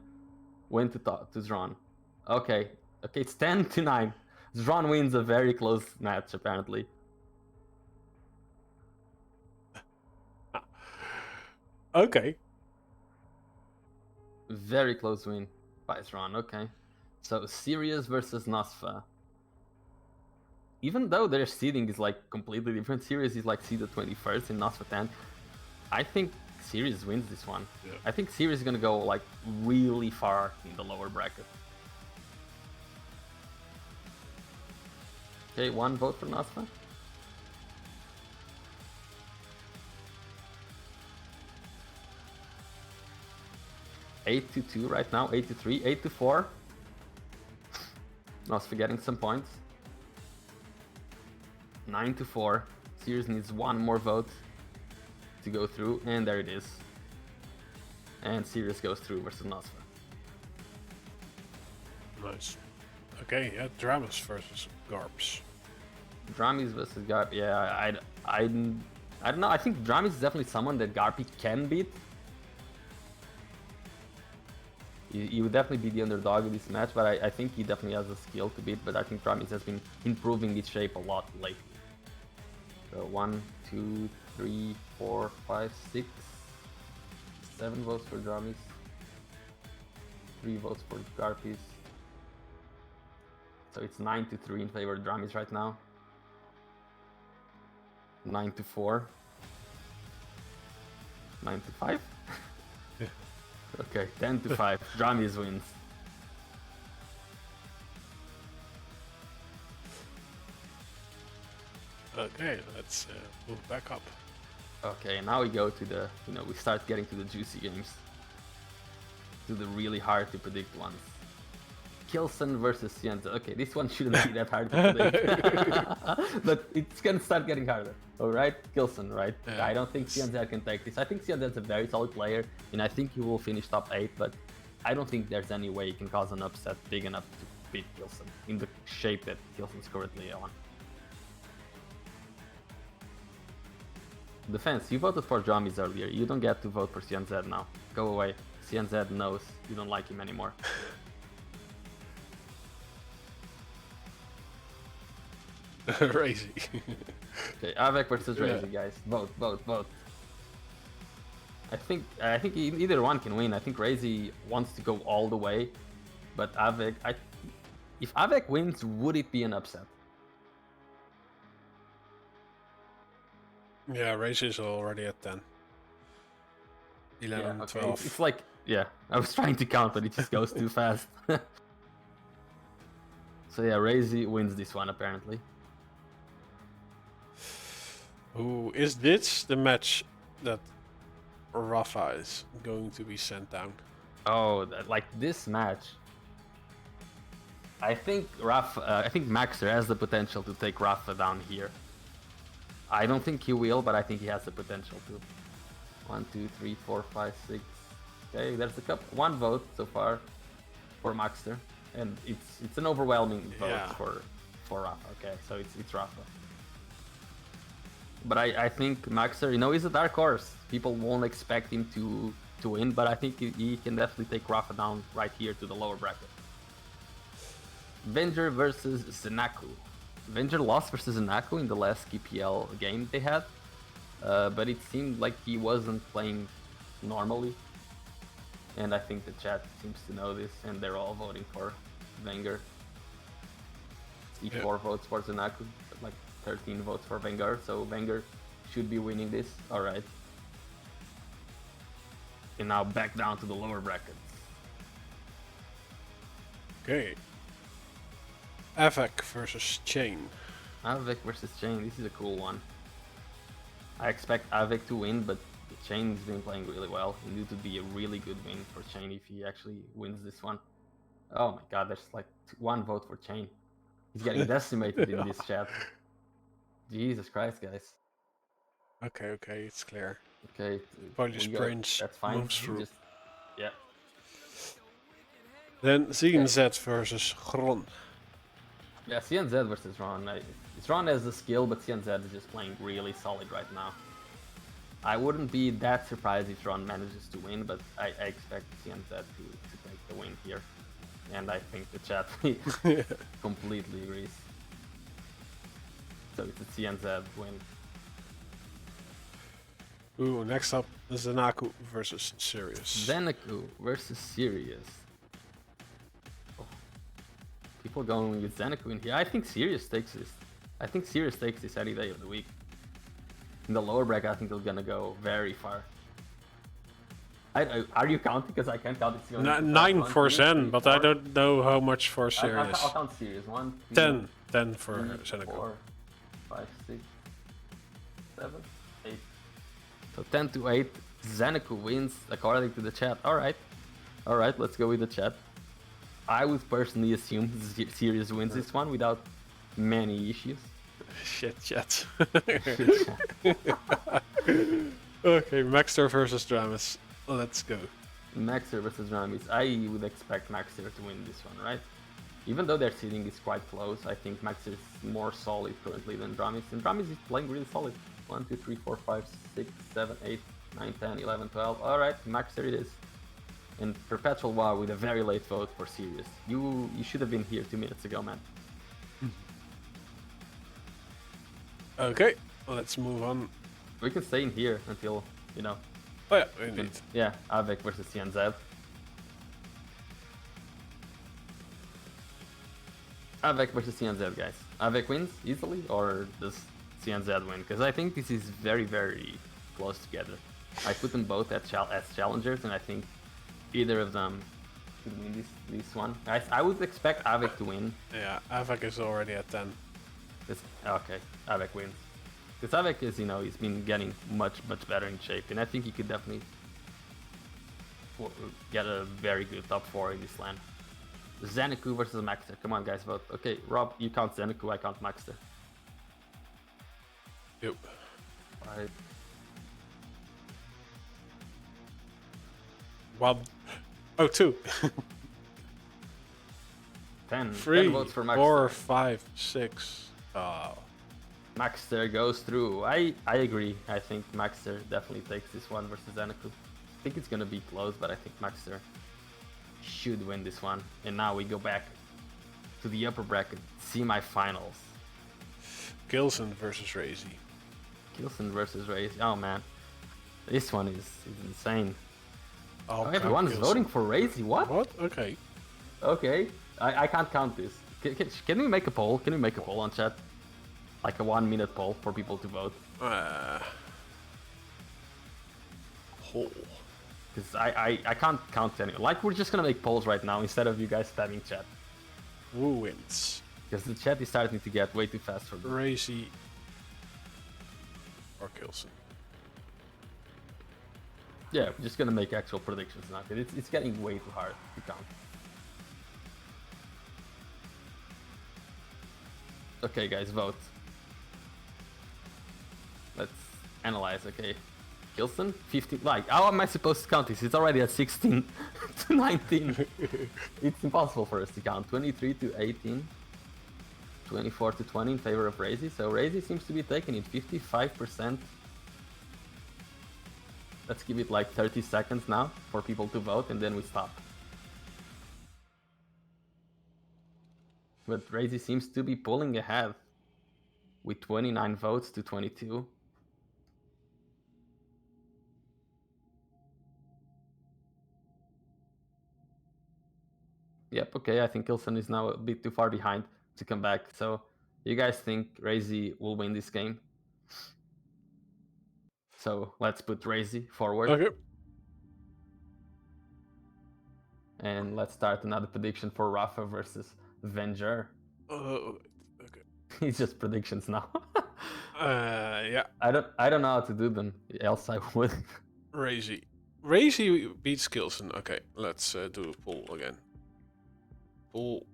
went to Zron. Okay, it's 10-9. Zron wins a very close match, apparently. Okay. Very close win by Zron, okay. So Sirius versus Nosfa. Even though their seeding is like completely different, Sirius is like seeded 21st and Nosfa 10th. I think Sirius wins this one. Yeah. I think Sirius is gonna go like really far in the lower bracket. Okay, one vote for Nosfa. Eight to 2 right now, 8-3, 8-4. Nosfa getting some points. 9-4. Sirius needs one more vote to go through, and there it is. And Sirius goes through versus Nosfa. Nice. Okay, yeah, Dramas versus Garbs. Dramis versus Garp. Yeah, I don't know. I think Dramis is definitely someone that Garpy can beat. He would definitely be the underdog in this match, but I think he definitely has the skill to beat. But I think Dramis has been improving his shape a lot lately. So 1, 2, 3, 4, 5, 6, 7 votes for Dramis. 3 votes for Garpies. So it's 9-3 in favor of Dramis right now. 9-4. 9-5? Okay, 10-5. Dramis wins. Okay, let's move back up. Okay, now we go to the, we start getting to the juicy games. To the really hard to predict ones. Kilson versus CNZ. Okay, this one shouldn't be that hard to predict. But it's gonna start getting harder. Alright, Kilson, right? Yeah. I don't think CNZ can take this. I think CNZ is a very solid player, and I think he will finish top 8, but I don't think there's any way he can cause an upset big enough to beat Kilson in the shape that Kilson's currently on. Defense, you voted for Dramis earlier. You don't get to vote for CNZ now. Go away. CNZ knows you don't like him anymore. Crazy. Okay, Avec versus Razy, guys. Vote. I think either one can win. I think Razy wants to go all the way, but Avec, if Avec wins, would it be an upset? Yeah, Race is already at 10. 11, Yeah, okay. 12. It's like, yeah, I was trying to count, but it just goes too fast. So yeah, Razy wins this one apparently. Ooh, is this the match that Rafa is going to be sent down? Oh, like this match. I think Maxer has the potential to take Rafa down here. I don't think he will, but I think he has the potential to. 1, 2, 3, 4, 5, 6. Okay, there's one vote so far for Maxter, and it's an overwhelming vote for Rafa. Okay, so it's Rafa. But I think Maxer, he's a dark horse. People won't expect him to win, but I think he can definitely take Rafa down right here to the lower bracket. Venger versus Zenaku. Venger lost versus Zenaku in the last KPL game they had, but it seemed like he wasn't playing normally. And I think the chat seems to know this, and they're all voting for Venger. E4 votes for Zenaku, like 13 votes for Venger, so Venger should be winning this. Alright. And now back down to the lower brackets. Okay. Avec versus Chain. Avec versus Chain, this is a cool one. I expect Avec to win, but Chain's been playing really well, and it would be a really good win for Chain if he actually wins this one. Oh my god, there's like one vote for Chain. He's getting decimated in this chat. Jesus Christ, guys. Okay, it's clear. Okay. Polish Prince That's fine. moves through. Yeah. Then CNZ versus Gron. Yeah, CNZ versus Ron. Ron has the skill, but CNZ is just playing really solid right now. I wouldn't be that surprised if Ron manages to win, but I expect CNZ to take the win here. And I think the chat completely agrees. So it's a CNZ win. Ooh, next up, Zanaku versus Sirius. Zenaku versus Sirius. Oh. People going with Zenaku in here. I think Sirius takes this. I think Sirius takes this any day of the week. In the lower bracket, I think they're gonna go very far. Are you counting? Because I can't count. It's 9%, but I don't know how much for Sirius. I'll count Sirius. 1, 2, 10 for Zenaku. 4, 5, 6, 7, 8. So 10 to 8. Zenaku wins according to the chat. Alright, let's go with the chat. I would personally assume Sirius wins this one without many issues. Shit, chat. Okay, Maxter versus Dramus. Let's go. Maxter versus Dramus. I would expect Maxter to win this one, right? Even though their seeding is quite close, I think Maxter is more solid currently than Dramus. And Dramus is playing really solid. 1, 2, 3, 4, 5, 6, 7, 8, 9, 10, 11, 12. Alright, Maxter it is. And Perpetual Wow with a very late vote for Sirius. You should have been here 2 minutes ago, man. Okay, let's move on. We can stay in here until, you know. Oh yeah, indeed. Yeah, Avec versus CNZ. Avec versus CNZ, guys. Avec wins easily, or does CNZ win? Because I think this is very, very close together. I put them both as challengers, and I think either of them could win this one. I would expect Avec to win. Yeah, Avec is already at 10. Okay, Avec wins. Because Avec is, he's been getting much better in shape, and I think he could definitely get a very good top 4 in this land. Zenaku versus Maxter. Come on, guys, vote. Okay, Rob, you count Zenaku, I count Maxter. Yep. 5. 1. Oh, 2. 10. 3, 10 votes for Maxter. 4, 5, 6. Oh. Maxter goes through. I agree. I think Maxter definitely takes this one versus Zenaku. I think it's gonna be close, but I think Maxter should win this one. And now we go back to the upper bracket semi-finals. Gilson versus Razy. Gilson versus Razy. Oh man, this one is insane. Oh, everyone's voting for Razy. What? What? Okay. Okay. I can't count this. Can we make a poll? Can we make a poll on chat? Like a 1-minute poll for people to vote. Poll. Because I can't count any. Like, we're just gonna make polls right now instead of you guys spamming chat. Who wins? Because the chat is starting to get way too fast for me. Razy or Gilson? Yeah, we're just gonna make actual predictions now. It's getting way too hard to count. Okay, guys, vote. Let's analyze. Okay, Gilson, 15. Like, how am I supposed to count this? It's already at 16 to 19. It's impossible for us to count. 23 to 18, 24 to 20 in favor of Razy. So Razy seems to be taking it 55%. Let's give it like 30 seconds now for people to vote, and then we stop. But Razy seems to be pulling ahead with 29 votes to 22. Yep, okay, I think Gilson is now a bit too far behind to come back. So, you guys think Razy will win this game? So, let's put Razy forward. Okay. And let's start another prediction for Rafa versus Venger. Okay. It's just predictions now. Yeah. I don't know how to do them, else I would. Razy. Razy beats Gilson. Okay, let's do a poll again. Poll.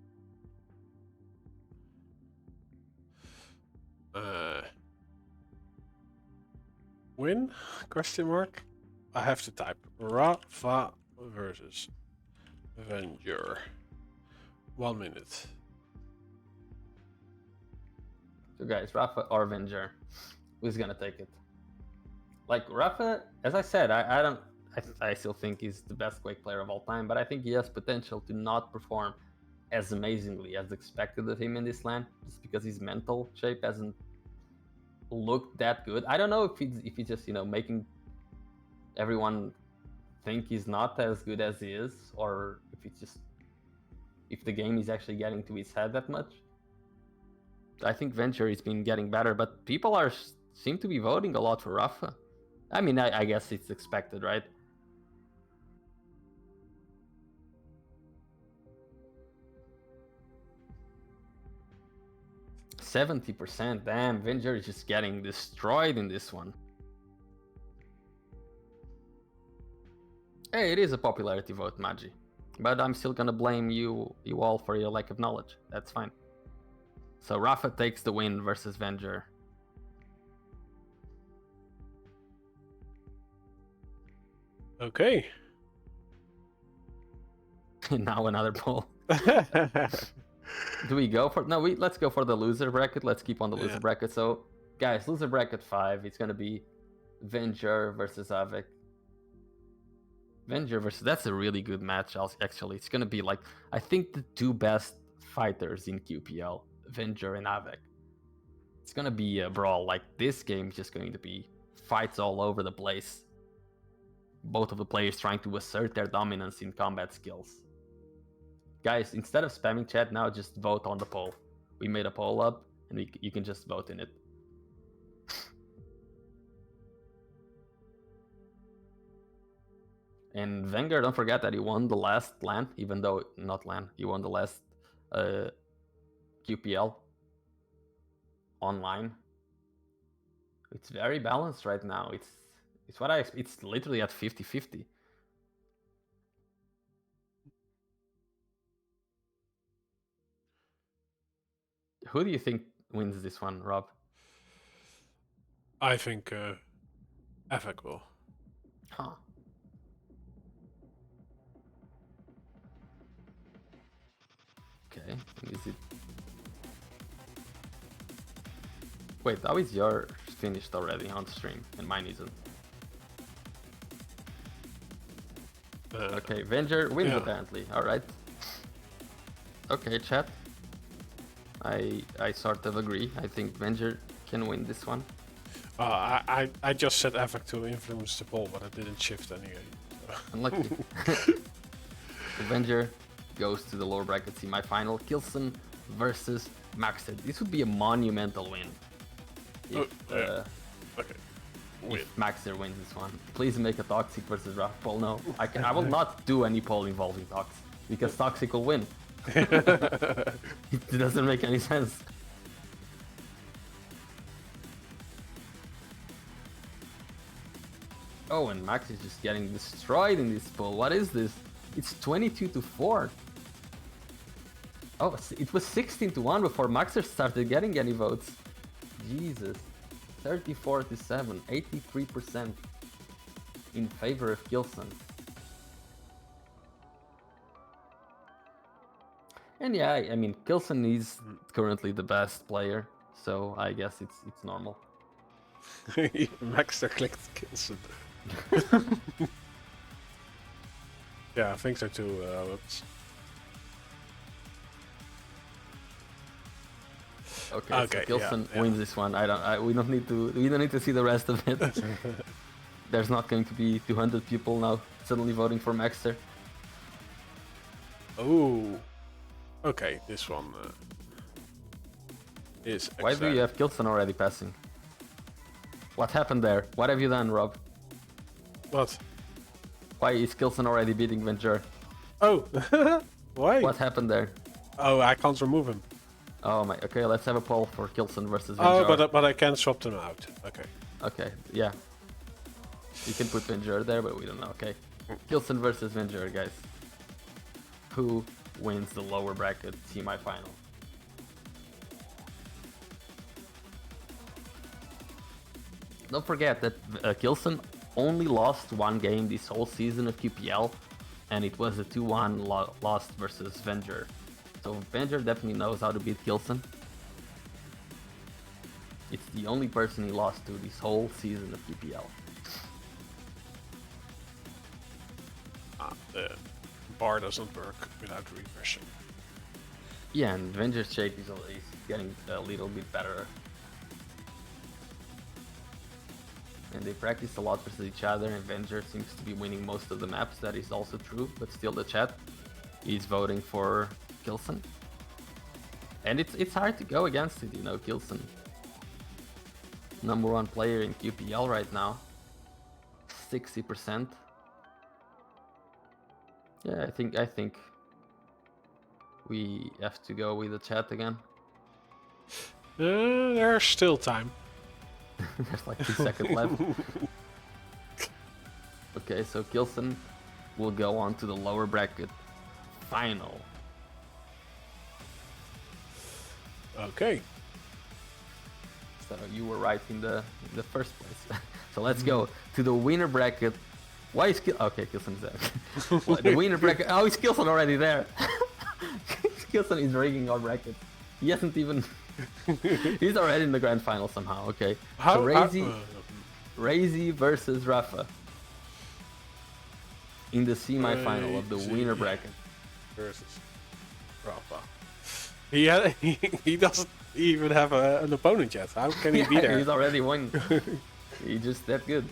Win? Question mark? I have to type Rafa versus Venger. 1 minute. So guys, Rafa or Venger, who's gonna take it? Like Rafa, as I said, I still think he's the best Quake player of all time, but I think he has potential to not perform as amazingly as expected of him in this LAN, just because his mental shape hasn't looked that good. I don't know if he's just making everyone think he's not as good as he is, or if the game is actually getting to his head that much. I think Venture has been getting better, but people seem to be voting a lot for Rafa. I mean, I guess it's expected, right? %70%. Damn, Venture is just getting destroyed in this one. Hey, it is a popularity vote, Magi. But I'm still gonna blame you all for your lack of knowledge. That's fine. So Rafa takes the win versus Venger. Okay. Now another poll. Do we go for let's go for the loser bracket. Let's keep on the loser bracket. So guys, loser bracket 5, it's gonna be Venger versus Avec. Venger versus, that's a really good match actually. It's gonna be like, I think the two best fighters in QPL, Venger and Avec. It's gonna be a brawl. Like, this game is just going to be fights all over the place. Both of the players trying to assert their dominance in combat skills. Guys, instead of spamming chat now, just vote on the poll. We made a poll up, and you can just vote in it. And Wenger, don't forget that he won the last LAN, even though, not LAN, he won the last QPL online. It's very balanced right now. It's literally at 50-50. Who do you think wins this one, Rob? I think Avec will. Huh. Okay, is it? Wait, how is yours finished already on stream and mine isn't? Okay, Venger wins apparently. All right. Okay, chat. I sort of agree. I think Venger can win this one. I just said Avec to influence the poll, but I didn't shift anyway. So. Unlucky. Venger goes to the lower bracket semi-final. Qwc versus Maxed. This would be a monumental win. If Maxer wins this one. Please make a Toxic versus Raph poll. No, I will not do any poll involving Tox, because Toxic will win. It doesn't make any sense. Oh, and Max is just getting destroyed in this poll. What is this? It's 22-4. Oh, it was 16-1 before Maxer started getting any votes. Jesus. 34-7, 83% in favor of Qwc. And yeah, I mean, Qwc is currently the best player, so I guess it's normal. Maxter clicked Qwc. Yeah, I think so too. Okay, so Qwc wins this one. We don't need to see the rest of it. There's not going to be 200 people now suddenly voting for Maxter. Oh, okay. This one is. Why do you have Qwc already passing? What happened there? What have you done, Rob? What? Why is Qwc already beating Venger? Oh, why? What happened there? Oh, I can't remove him. Oh my. Okay, let's have a poll for Qwc versus Venger. Oh, but I can swap them out. Okay. Okay, yeah. You can put Venger there, but we don't know. Okay, Qwc versus Venger, guys. Who wins the lower bracket semi-final? Don't forget that Qwc only lost one game this whole season of QPL, and it was a 2-1 loss versus Venger. So Venger definitely knows how to beat Qwc. It's the only person he lost to this whole season of QPL. the bar doesn't work without refreshing. Yeah, and Avengers Shake is getting a little bit better. And they practice a lot versus each other, and Avenger seems to be winning most of the maps. That is also true, but still the chat is voting for Qwc. And it's hard to go against it, you know, Qwc. #1 player in QPL right now. 60%. Yeah, I think we have to go with the chat again. There's still time. There's like 2 seconds left. Okay, so Qwc will go on to the lower bracket final. Okay. So you were right in the first place. So let's go to the winner bracket. Why is okay, Qwc is there. Well, the winner bracket. Oh, is Qwc already there? Qwc is rigging our bracket. He hasn't even. He's already in the grand final somehow. Okay. So Razy versus Rafa in the semi-final of the winner bracket. Versus Rafa. He doesn't even have an opponent yet. How can he be there? He's already won. He's just that good.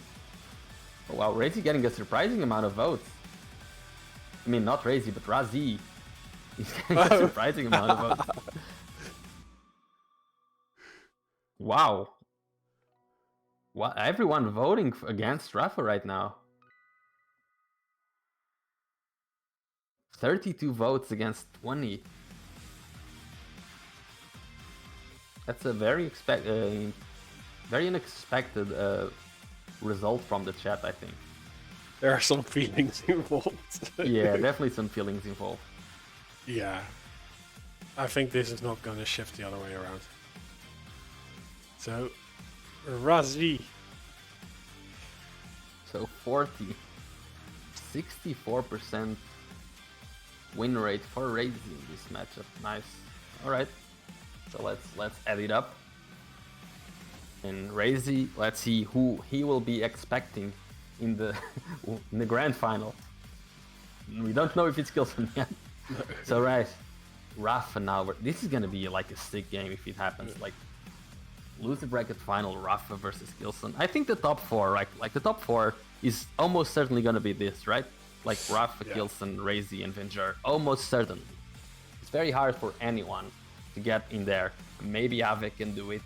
Oh, wow, Razy getting a surprising amount of votes. I mean, not Razy, but Razi. He's getting a surprising amount of votes. Wow. What? Everyone voting against Rafa right now. 32 votes against 20. That's a very unexpected result from the chat, I think. There are some feelings involved. Yeah, definitely some feelings involved. Yeah. I think this is not going to shift the other way around. So, Razi. So 64% win rate for Razy in this matchup. Nice. All right. So let's add it up. And Razy, let's see who he will be expecting in the in the grand final. We don't know if it's Qwc yet. So right, Rafa now. This is gonna be like a sick game if it happens. Like loser bracket final, Rafa versus Qwc. I think the top 4, right? Like the top 4 is almost certainly gonna be this, right? Like Rafa, Qwc, Razy, and Venger. Almost certain. It's very hard for anyone to get in there. Maybe Ave can do it.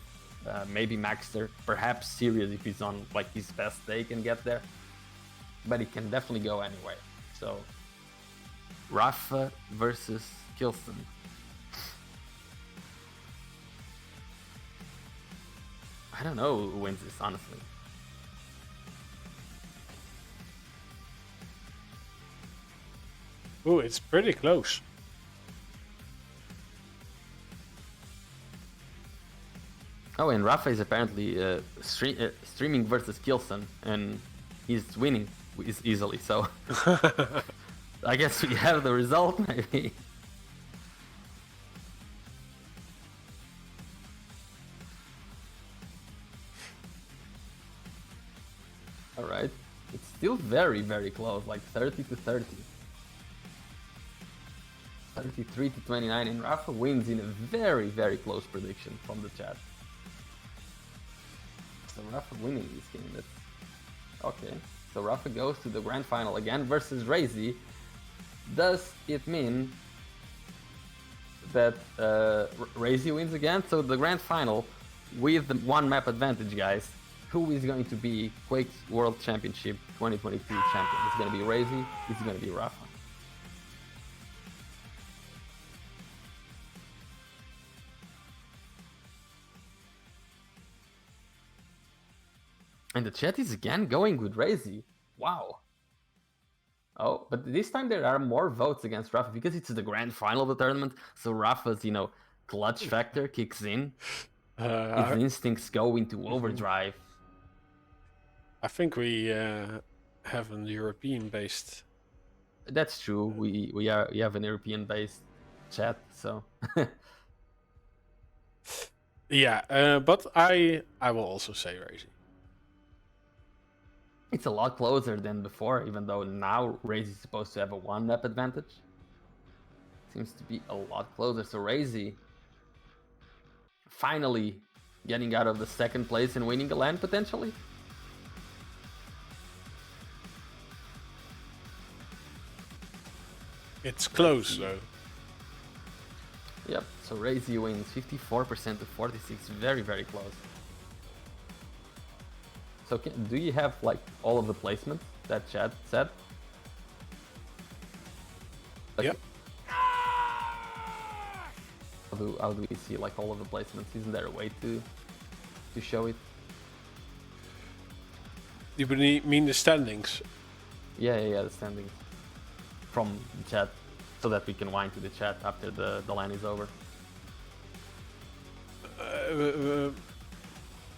Maybe Maxter. Perhaps Sirius, if he's on like his best day, can get there. But he can definitely go anyway. So Rafa versus Qwc. I don't know who wins this, honestly. Ooh, it's pretty close. Oh, and Rafa is apparently streaming versus Qwc, and he's winning easily. So I guess we have the result, maybe. All right, it's still very, very close, like 30-30. 33-29, and Rafa wins in a very, very close prediction from the chat. So Rafa winning this game. That's okay. So Rafa goes to the grand final again versus Razy. Does it mean that Razy wins again? So the grand final with the 1 map advantage, guys. Who is going to be Quake World Championship 2022 champion? Is it going to be Razy? Is it going to be Rafa? And the chat is again going with Razy. Wow. Oh, but this time there are more votes against Rafa because it's the grand final of the tournament. So Rafa's, clutch factor kicks in. His instincts go into overdrive. I think we have an European-based. That's true. We have an European-based chat, so. Yeah, but I will also say Razy. It's a lot closer than before, even though now Razy is supposed to have a 1-map advantage. Seems to be a lot closer. So Razy finally getting out of the second place and winning a LAN potentially. It's close though. Yep, so Razy wins 54% to 46, very, very close. So do you have like all of the placements that Chad said? Like, Yep. how do we see like all of the placements? Isn't there a way to show it? You mean the standings? Yeah, the standings from the chat, so that we can wind to the chat after the LAN is over.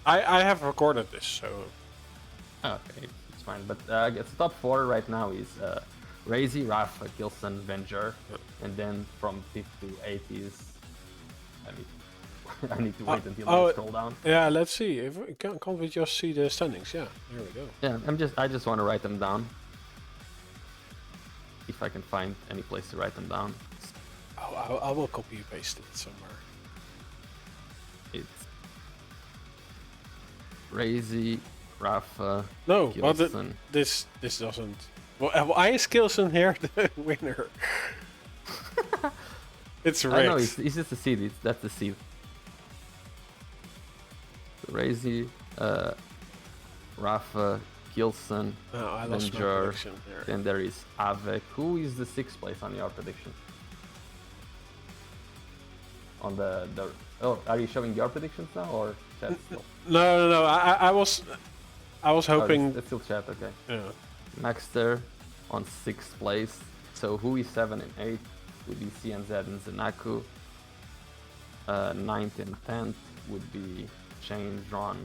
I have recorded this, so. Okay, it's fine. But I guess the top 4 right now is Razy, Rafa, Kilson, Venger, and then from 5th to 8th is. I need to wait until I scroll down. Yeah, let's see. If can't we just see the standings? Yeah, here we go. Yeah, I just want to write them down. If I can find any place to write them down. Oh, I will copy and paste it somewhere. It's Razy, Rafa, No, Kilson. this doesn't. Well, why is Kilson here the winner? It's rigged. I know, it's just a seed. That's the seed. Razy, Rafa, Kilson, Venger, then there is Avec. Who is the 6th place on your prediction? On the oh, are you showing your predictions now or chat still? No. I was hoping. It's still chat, okay. Yeah. Maxter on 6th place. So who is 7 and 8 would be CNZ and Zanaku. 9th and 10th would be Chain, Dron,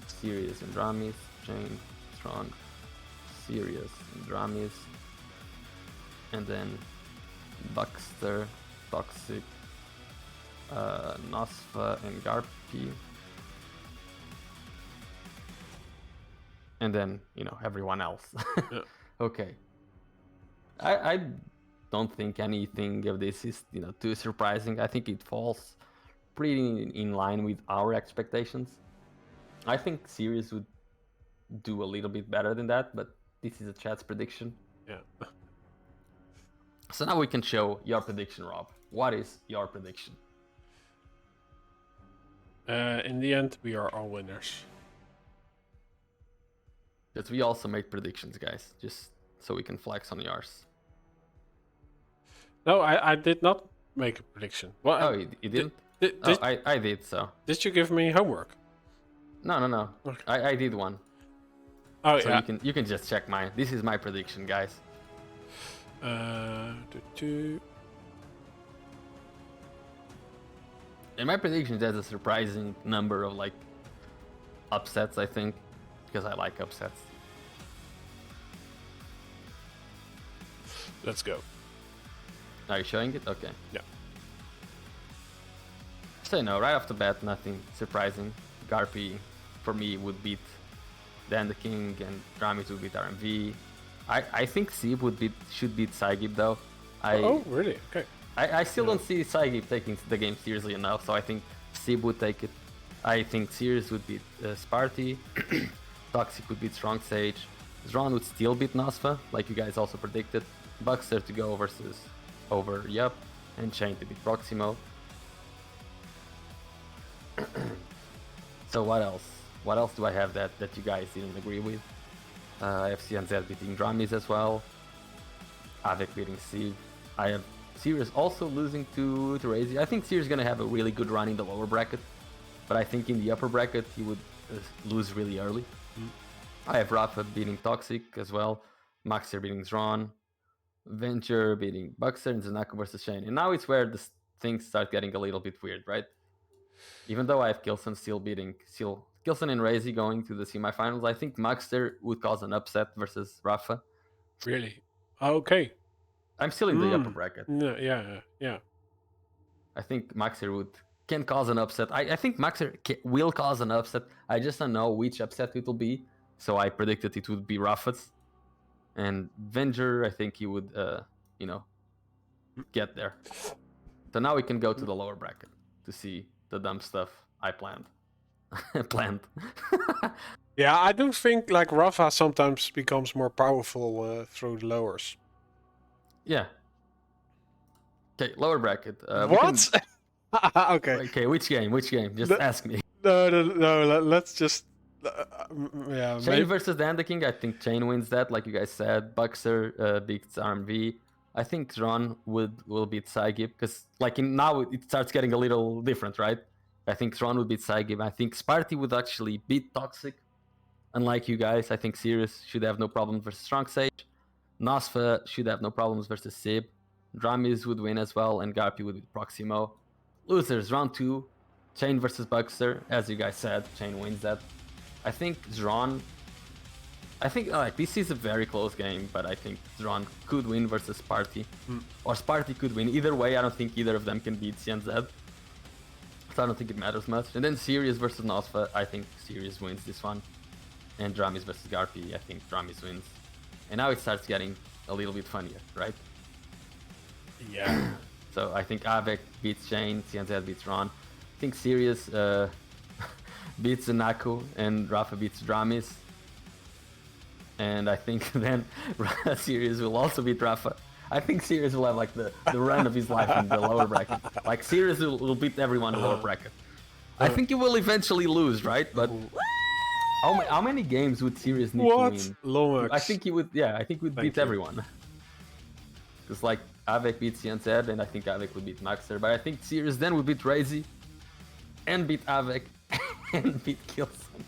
Sirius and Dramis. Chain, Tron, Sirius and Dramis. And then Buckster, Toxic, Nosfa and Garpy. And then, everyone else. Yeah. Okay. I don't think anything of this is, too surprising. I think it falls pretty in line with our expectations. I think Sirius would do a little bit better than that, but this is a chat's prediction. Yeah. So now we can show your prediction, Rob. What is your prediction? In the end, we are all winners. Because we also make predictions, guys, just so we can flex on yours. No, I did not make a prediction. Well, oh, you didn't? I did, so. Did you give me homework? No. Okay. I did one. Oh, so yeah. You can just check mine. This is my prediction, guys. And In my prediction, there's a surprising number of upsets, I think, because I like upsets. Let's go. Are you showing it? Okay. Yeah. So right off the bat, nothing surprising. Garpy, for me, would beat Dan the King, and Dramis would beat RMV. I think Sib should beat Saigib though. Oh, really? Okay. I still don't see Saigib taking the game seriously enough, so I think Sib would take it. I think Sirius would beat Sparty. Toxic would beat Strong Sage. Zron would still beat Nosfa, like you guys also predicted. Buckster to go over Yup, and Chain to beat Proximo. So what else? What else do I have that you guys didn't agree with? I have CNZ beating Dramis as well. Avec beating Siv. I have Sirius also losing to Razy. I think Sirius is going to have a really good run in the lower bracket, but I think in the upper bracket he would lose really early. I have Rafa beating Toxic as well. Maxer beating Zron. Venture beating Buckster and Zanaku versus Shane. And now it's where the things start getting a little bit weird, right? Even though I have Kilson Kilson and Razy going to the semifinals, I think Maxter would cause an upset versus Rafa. Really? Okay. I'm still in the upper bracket. Yeah. I think Maxer can cause an upset. I think Maxer will cause an upset. I just don't know which upset it will be. So I predicted it would be Raffas. And Venger, I think he would, get there. So now we can go to the lower bracket to see the dumb stuff I planned. Yeah, I do think like Rafa sometimes becomes more powerful through the lowers. Yeah. Okay, lower bracket. What? Okay. Okay, which game? Just ask me. No. Let's just. Yeah. Chain versus the Ender King. I think Chain wins that, like you guys said. Buxer beats RMV. I think Zron will beat Saigib because now it starts getting a little different, right? I think Zron would beat Saigib. I think Sparty would actually beat Toxic. Unlike you guys, I think Sirius should have no problems versus Strong Sage. Nosfa should have no problems versus Sib. Dramis would win as well, and Garpy would beat Proximo. Losers, round 2. Chain versus Buxer. As you guys said, Chain wins that. I think Zron... this is a very close game, but I think Zron could win versus Sparty. Or Sparty could win. Either way, I don't think either of them can beat CNZ. So I don't think it matters much. And then Sirius versus Nosfa. I think Sirius wins this one. And Dramis versus Garpy. I think Dramis wins. And now it starts getting a little bit funnier, right? Yeah. So I think Avec beats Chain, CNZ beats Ron. I think Sirius beats Naku, and Rafa beats Dramis. And I think then Sirius will also beat Rafa. I think Sirius will have like the run of his life in the lower bracket. Like Sirius will beat everyone in the lower bracket. I think he will eventually lose, right? But how many games would Sirius need to win? Lomax. I think he would. Yeah, I think he would beat everyone. Because like Avec beats CNZ, and I think Avec would beat Maxer. But I think Sirius then would beat Razy, and beat Avec, and beat Kilson.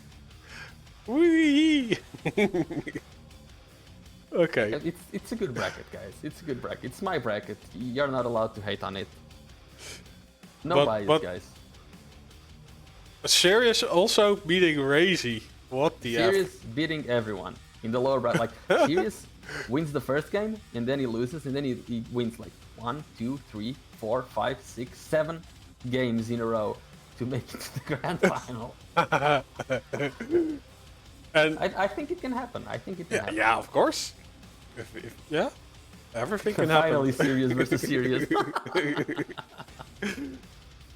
Wee. Okay. It's a good bracket, guys. It's a good bracket. It's my bracket. You're not allowed to hate on it. No bias, guys. Sirius also beating Razy. What the Sirius beating everyone in the lower bracket. Like Sirius wins the first game, and then he loses, and then he wins like 1, 2, 3, 4, 5, 6, 7 games in a row to make it to the grand final. And I think it can happen. I think it can happen. Yeah, of course. Yeah, everything can happen. Finally, Sirius versus Sirius.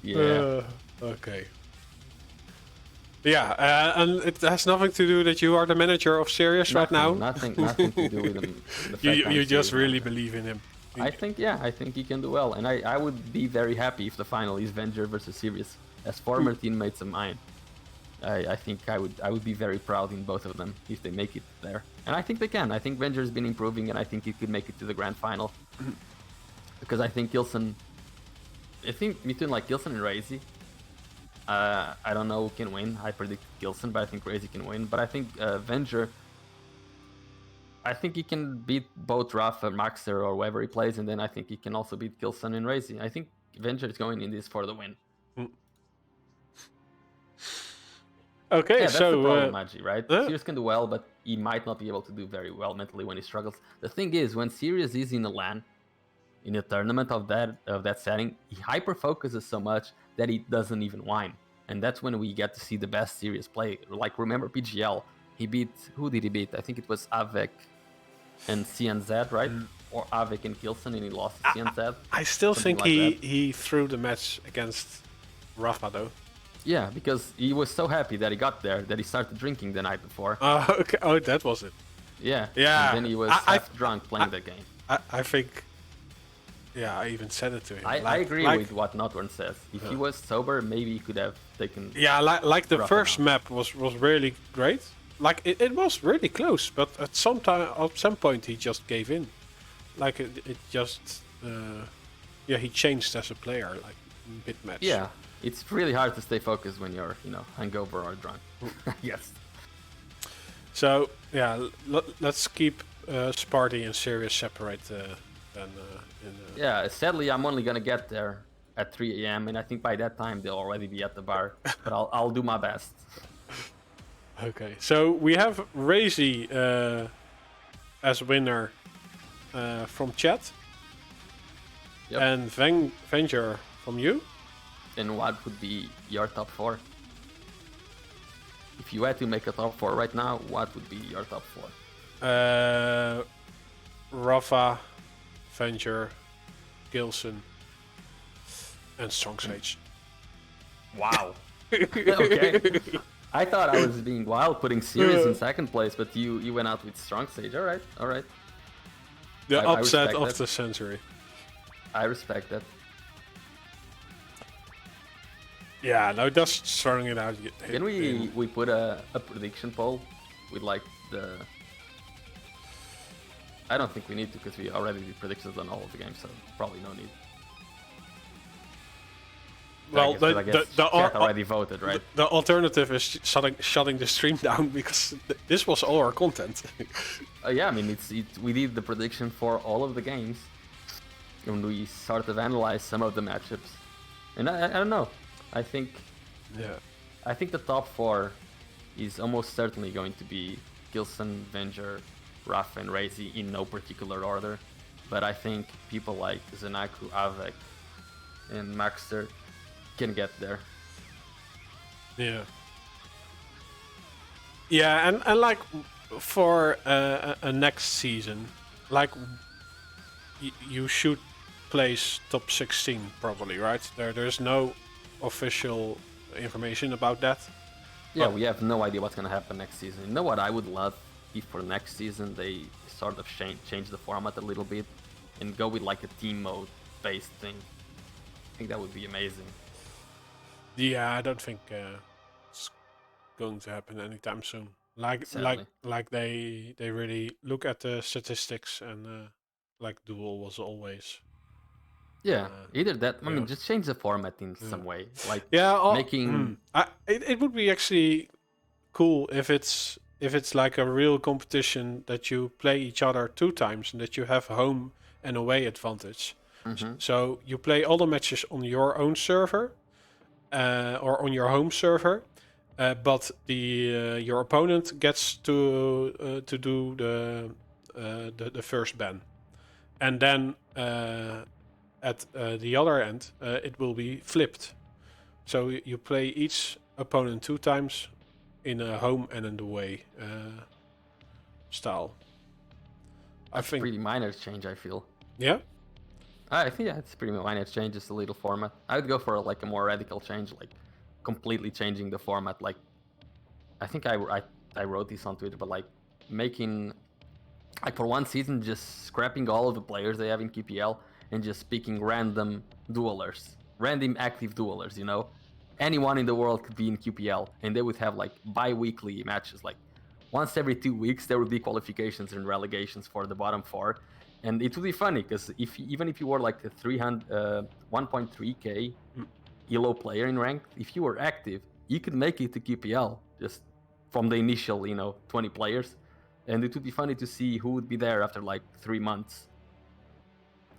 Yeah. Okay. Yeah, and it has nothing to do that you are the manager of Sirius right now. Nothing to do with him. You just really believe in him. I think he can do well, and I would be very happy if the final is Venger versus Sirius. As former teammates of mine, I think I would be very proud in both of them if they make it there. And I think they can. I think Venger's been improving, and I think he could make it to the grand final. Because I think Kilson... I think between like Kilson and Razy, I don't know who can win. I predict Kilson, but I think Razy can win. But I think Venger... I think he can beat both Rafa, Maxer, or whoever he plays, and then I think he can also beat Kilson and Razy. I think Venger is going in this for the win. Okay, yeah, that's so the problem, Magi, right? Sirius can do well, but he might not be able to do very well mentally when he struggles. The thing is, when Sirius is in a LAN, in a tournament of that setting, he hyper focuses so much that he doesn't even whine, and that's when we get to see the best Sirius play. Like remember PGL, he beat who did he beat? I think it was Avec and CNZ, right? Or Avec and Kilson, and he lost to CNZ. I still think he threw the match against Rafa though. Yeah, because he was so happy that he got there that he started drinking the night before. Okay. Oh, that was it. Yeah. Yeah. And then he was half drunk playing the game. I think. Yeah, I even said it to him. I agree with what Nothorn says. If he was sober, maybe he could have taken. Yeah, like the first map was really great. Like it was really close, but at some point he just gave in. Like it just. Yeah, he changed as a player, like mid match. Yeah. It's really hard to stay focused when you're, hungover or drunk. Yes. So yeah, let's keep Sparty and Sirius separate. Yeah, sadly, I'm only gonna get there at 3 a.m. and I think by that time they'll already be at the bar. But I'll do my best. Okay, so we have Razy as winner from chat, and Venger from you. Then what would be your top 4? If you had to make a top 4 right now, what would be your top 4? Rafa, Venger, Gilson, and Strong Sage. Wow. Okay. I thought I was being wild putting Sirius in second place, but you went out with Strong Sage. All right, all right. The I upset respect of that. the century. I respect that. Yeah, no, just throwing it out. Can we put a prediction poll with like the... I don't think we need to because we already did predictions on all of the games, so probably no need. Well, I guess chat already voted, right? The alternative is shutting the stream down because this was all our content. Yeah, I mean, we did the prediction for all of the games, and we sort of analyzed some of the matchups. And I don't know. I think the top 4 is almost certainly going to be Gilson, Venger, Rafa, and Razy in no particular order. But I think people like Zanaku, Avek, and Maxter can get there. Yeah. Yeah, and like for a next season, like you should place top 16 probably, right? There's no official information about that. Yeah, we have no idea what's gonna happen next season. You know what I would love if for next season they sort of change the format a little bit and go with like a team mode based thing. I think that would be amazing. Yeah, I don't think it's going to happen anytime soon. Like they really look at the statistics and like Duel was always. Yeah, either that. I mean, just change the format in some way, like making. It would be actually cool if it's like a real competition that you play each other 2 times and that you have home and away advantage. So you play all the matches on your own server or on your home server, but your opponent gets to do the first ban, and then at the other end it will be flipped. So you play each opponent 2 times in a home and in the away style. That's a pretty minor change, I feel. Yeah. I think it's pretty minor change, just a little format. I would go for like a more radical change, like completely changing the format. Like, I think I wrote this on Twitter, but like making, like for one season, just scrapping all of the players they have in QPL and just picking random duelers, random active duelers, you know? Anyone in the world could be in QPL, and they would have like bi-weekly matches. Like once every 2 weeks, there would be qualifications and relegations for the bottom 4. And it would be funny because even if you were like a 1.3k ELO player in ranked, if you were active, you could make it to QPL just from the initial, 20 players. And it would be funny to see who would be there after like 3 months.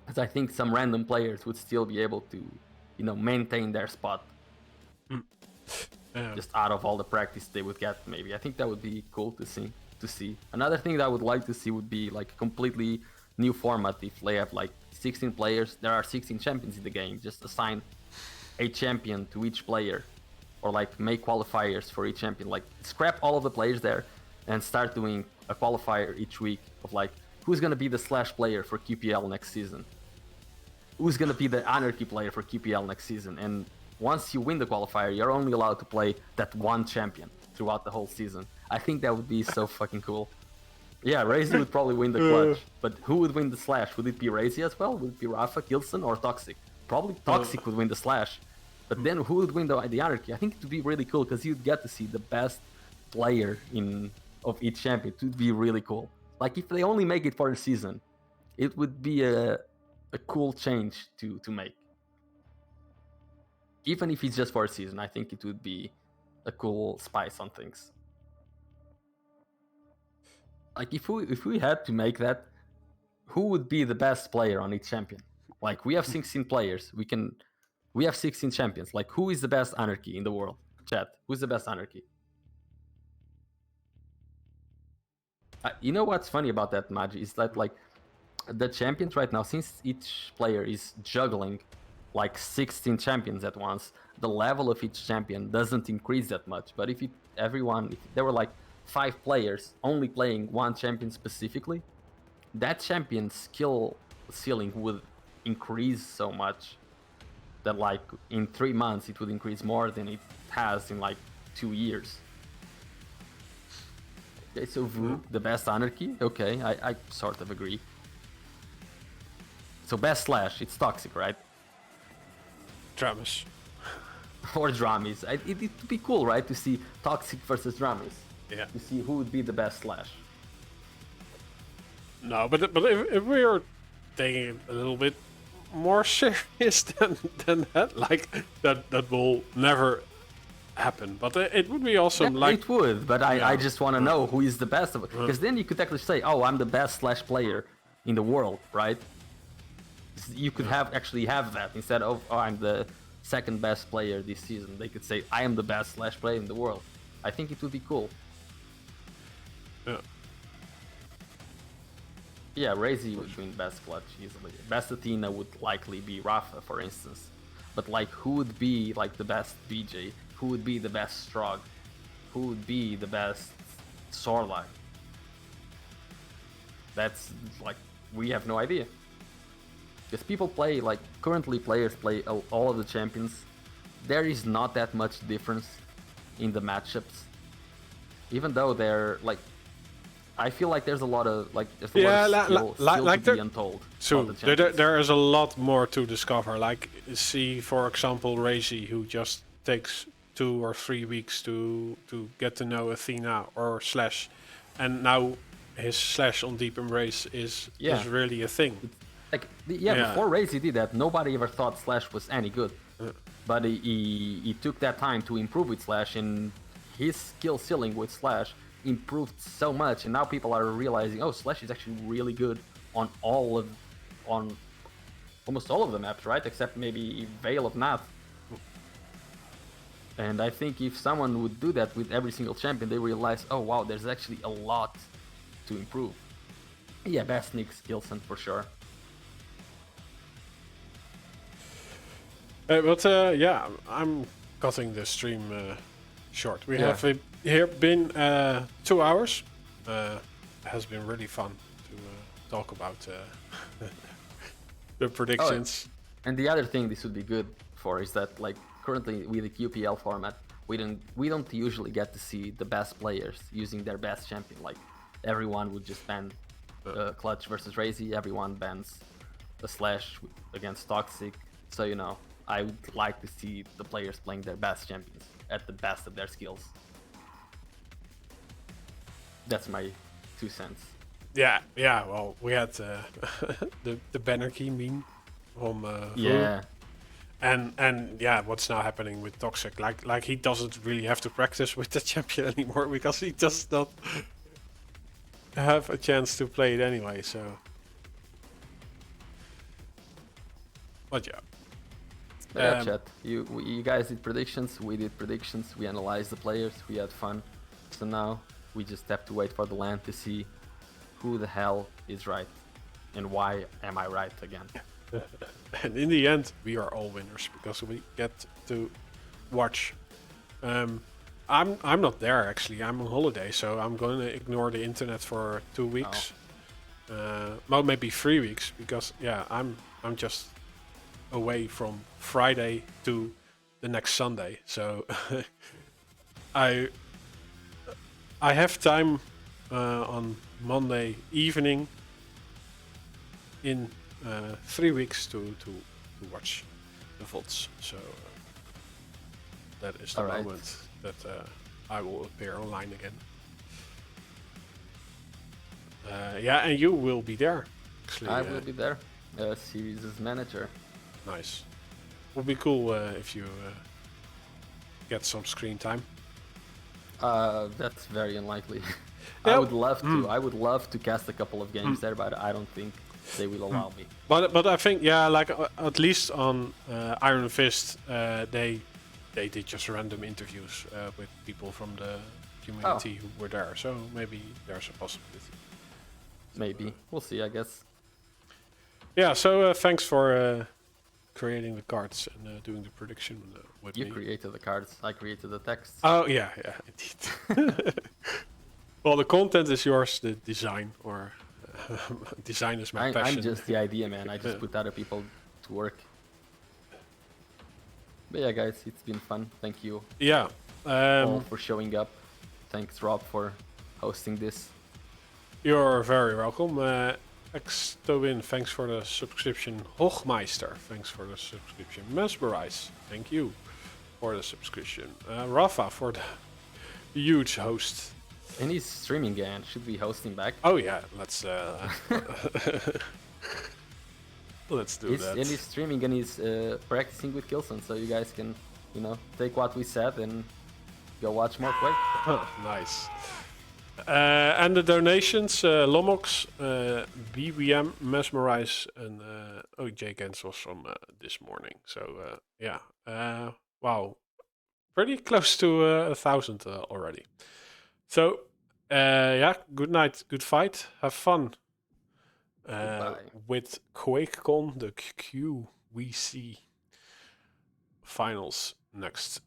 Because I think some random players would still be able to, maintain their spot. Just out of all the practice they would get, maybe. I think that would be cool to see. Another thing that I would like to see would be like a completely new format. If they have like 16 players, there are 16 champions in the game. Just assign a champion to each player, or like make qualifiers for each champion. Like scrap all of the players there and start doing a qualifier each week of like who's gonna be the Slash player for QPL next season, who's gonna be the Anarchy player for QPL next season. And once you win the qualifier, you're only allowed to play that one champion throughout the whole season. I think that would be so fucking cool. Yeah, Razy would probably win the clutch, but who would win the Slash? Would it be Razy as well? Would it be Rafa, Gilson, or Toxic? Probably Toxic would win the Slash. But then who would win the Anarchy? I think it would be really cool because you'd get to see the best player of each champion. It would be really cool. Like if they only make it for a season, it would be a cool change to make. Even if it's just for a season, I think it would be a cool spice on things. Like if we had to make that, who would be the best player on each champion? Like we have 16 players, we have 16 champions. Like who is the best Anarchy in the world? Chat, who's the best Anarchy? You know what's funny about that, Magi, is that like the champions right now, since each player is juggling like 16 champions at once, the level of each champion doesn't increase that much. But if there were like 5 players only playing one champion specifically, that champion's skill ceiling would increase so much that like in 3 months it would increase more than it has in like 2 years. Okay, so Vu, the best Anarchy. Okay, I sort of agree. So best Slash, it's Toxic, right? Dramas. Or Dramis. It would be cool, right, to see Toxic versus Dramis. Yeah. To see who would be the best Slash. No, but if we're taking it a little bit more serious than that, like that will never happen. But it would be awesome. Yeah, like it would, but I just want to know who is the best of it, because then you could actually say, oh, I'm the best Slash player in the world, right? You could actually have that instead of, oh, I'm the second best player this season. They could say, I am the best Slash player in the world. I think it would be cool. Yeah. Yeah, Razy would win best clutch easily. Best Athena would likely be Rafa, for instance. But like, who would be like the best BJ? Who would be the best Strog? Who would be the best Sorla? That's like, we have no idea. Because people play, like, currently players play all of the champions. There is not that much difference in the matchups. Even though they're, like, I feel like there's a lot of, like, there's a lot of skill like to be untold. So there is a lot more to discover. Like, see, for example, Razy, who just takes 2 or 3 weeks to get to know Athena or Slash. And now his Slash on Deep Embrace is really a thing. Like, before Razy did that, nobody ever thought Slash was any good. But he took that time to improve with Slash, and his skill ceiling with Slash improved so much, and now people are realizing, oh, Slash is actually really good on almost all of the maps, right? Except maybe Veil of Nath. And I think if someone would do that with every single champion, they realize, oh wow, there's actually a lot to improve. Yeah, best Nyx Gilson for sure. But I'm cutting the stream short. We have here been 2 hours. It has been really fun to talk about the predictions. Oh, and the other thing this would be good for is that, like, currently with the QPL format, we don't usually get to see the best players using their best champion. Like, everyone would just ban Clutch versus Razy, everyone bans the Slash against Toxic. So, you know, I would like to see the players playing their best champions at the best of their skills. That's my 2 cents. Yeah. Well, we had the banner key meme from and what's now happening with Toxic? Like he doesn't really have to practice with the champion anymore because he does not have a chance to play it anyway. So, but yeah. Chat. You guys did predictions. We did predictions. We analyzed the players. We had fun. So now we just have to wait for the land to see who the hell is right and why am I right again. And in the end, we are all winners because we get to watch. I'm not there actually. I'm on holiday, so I'm going to ignore the internet for 2 weeks. Well, maybe 3 weeks because I'm just away from Friday to the next Sunday. So I have time on Monday evening in 3 weeks to watch the VODs. So that is the moment that I will appear online again. And you will be there. Actually, I will be there. Series manager. Nice. Would be cool if you get some screen time. That's very unlikely. I would love to. I would love to cast a couple of games there, but I don't think they will allow me. But I think like at least on Iron Fist, they did just random interviews with people from the community who were there. So maybe there's a possibility. Maybe we'll see. I guess. Yeah. So thanks for creating the cards and doing the prediction. with You me. created the cards. I created the text. Oh yeah, indeed. Well, the content is yours. The design or design is my passion. I'm just the idea, man. I just put other people to work. But yeah, guys, it's been fun. Thank you Yeah. all for showing up. Thanks, Rob, for hosting this. You're very welcome. Tobin, thanks for the subscription. Hochmeister, thanks for the subscription. Mesmerize, thank you for the subscription. Rafa for the huge host. And he's streaming again. Should we host him back? Oh yeah, let's let's do that. And he's streaming and he's practicing with Kilson, so you guys can, take what we said and go watch more Quake. Nice. And the donations, Lomox, BBM, Mesmerize, and Jay Gens was from this morning. So yeah, wow, pretty close to 1,000 already. So yeah, good night, good fight, have fun with QuakeCon, the QWC finals next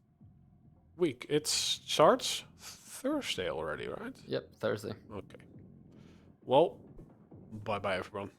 week. It starts Thursday already, right? Yep, Thursday. Okay. Well, bye-bye, everyone.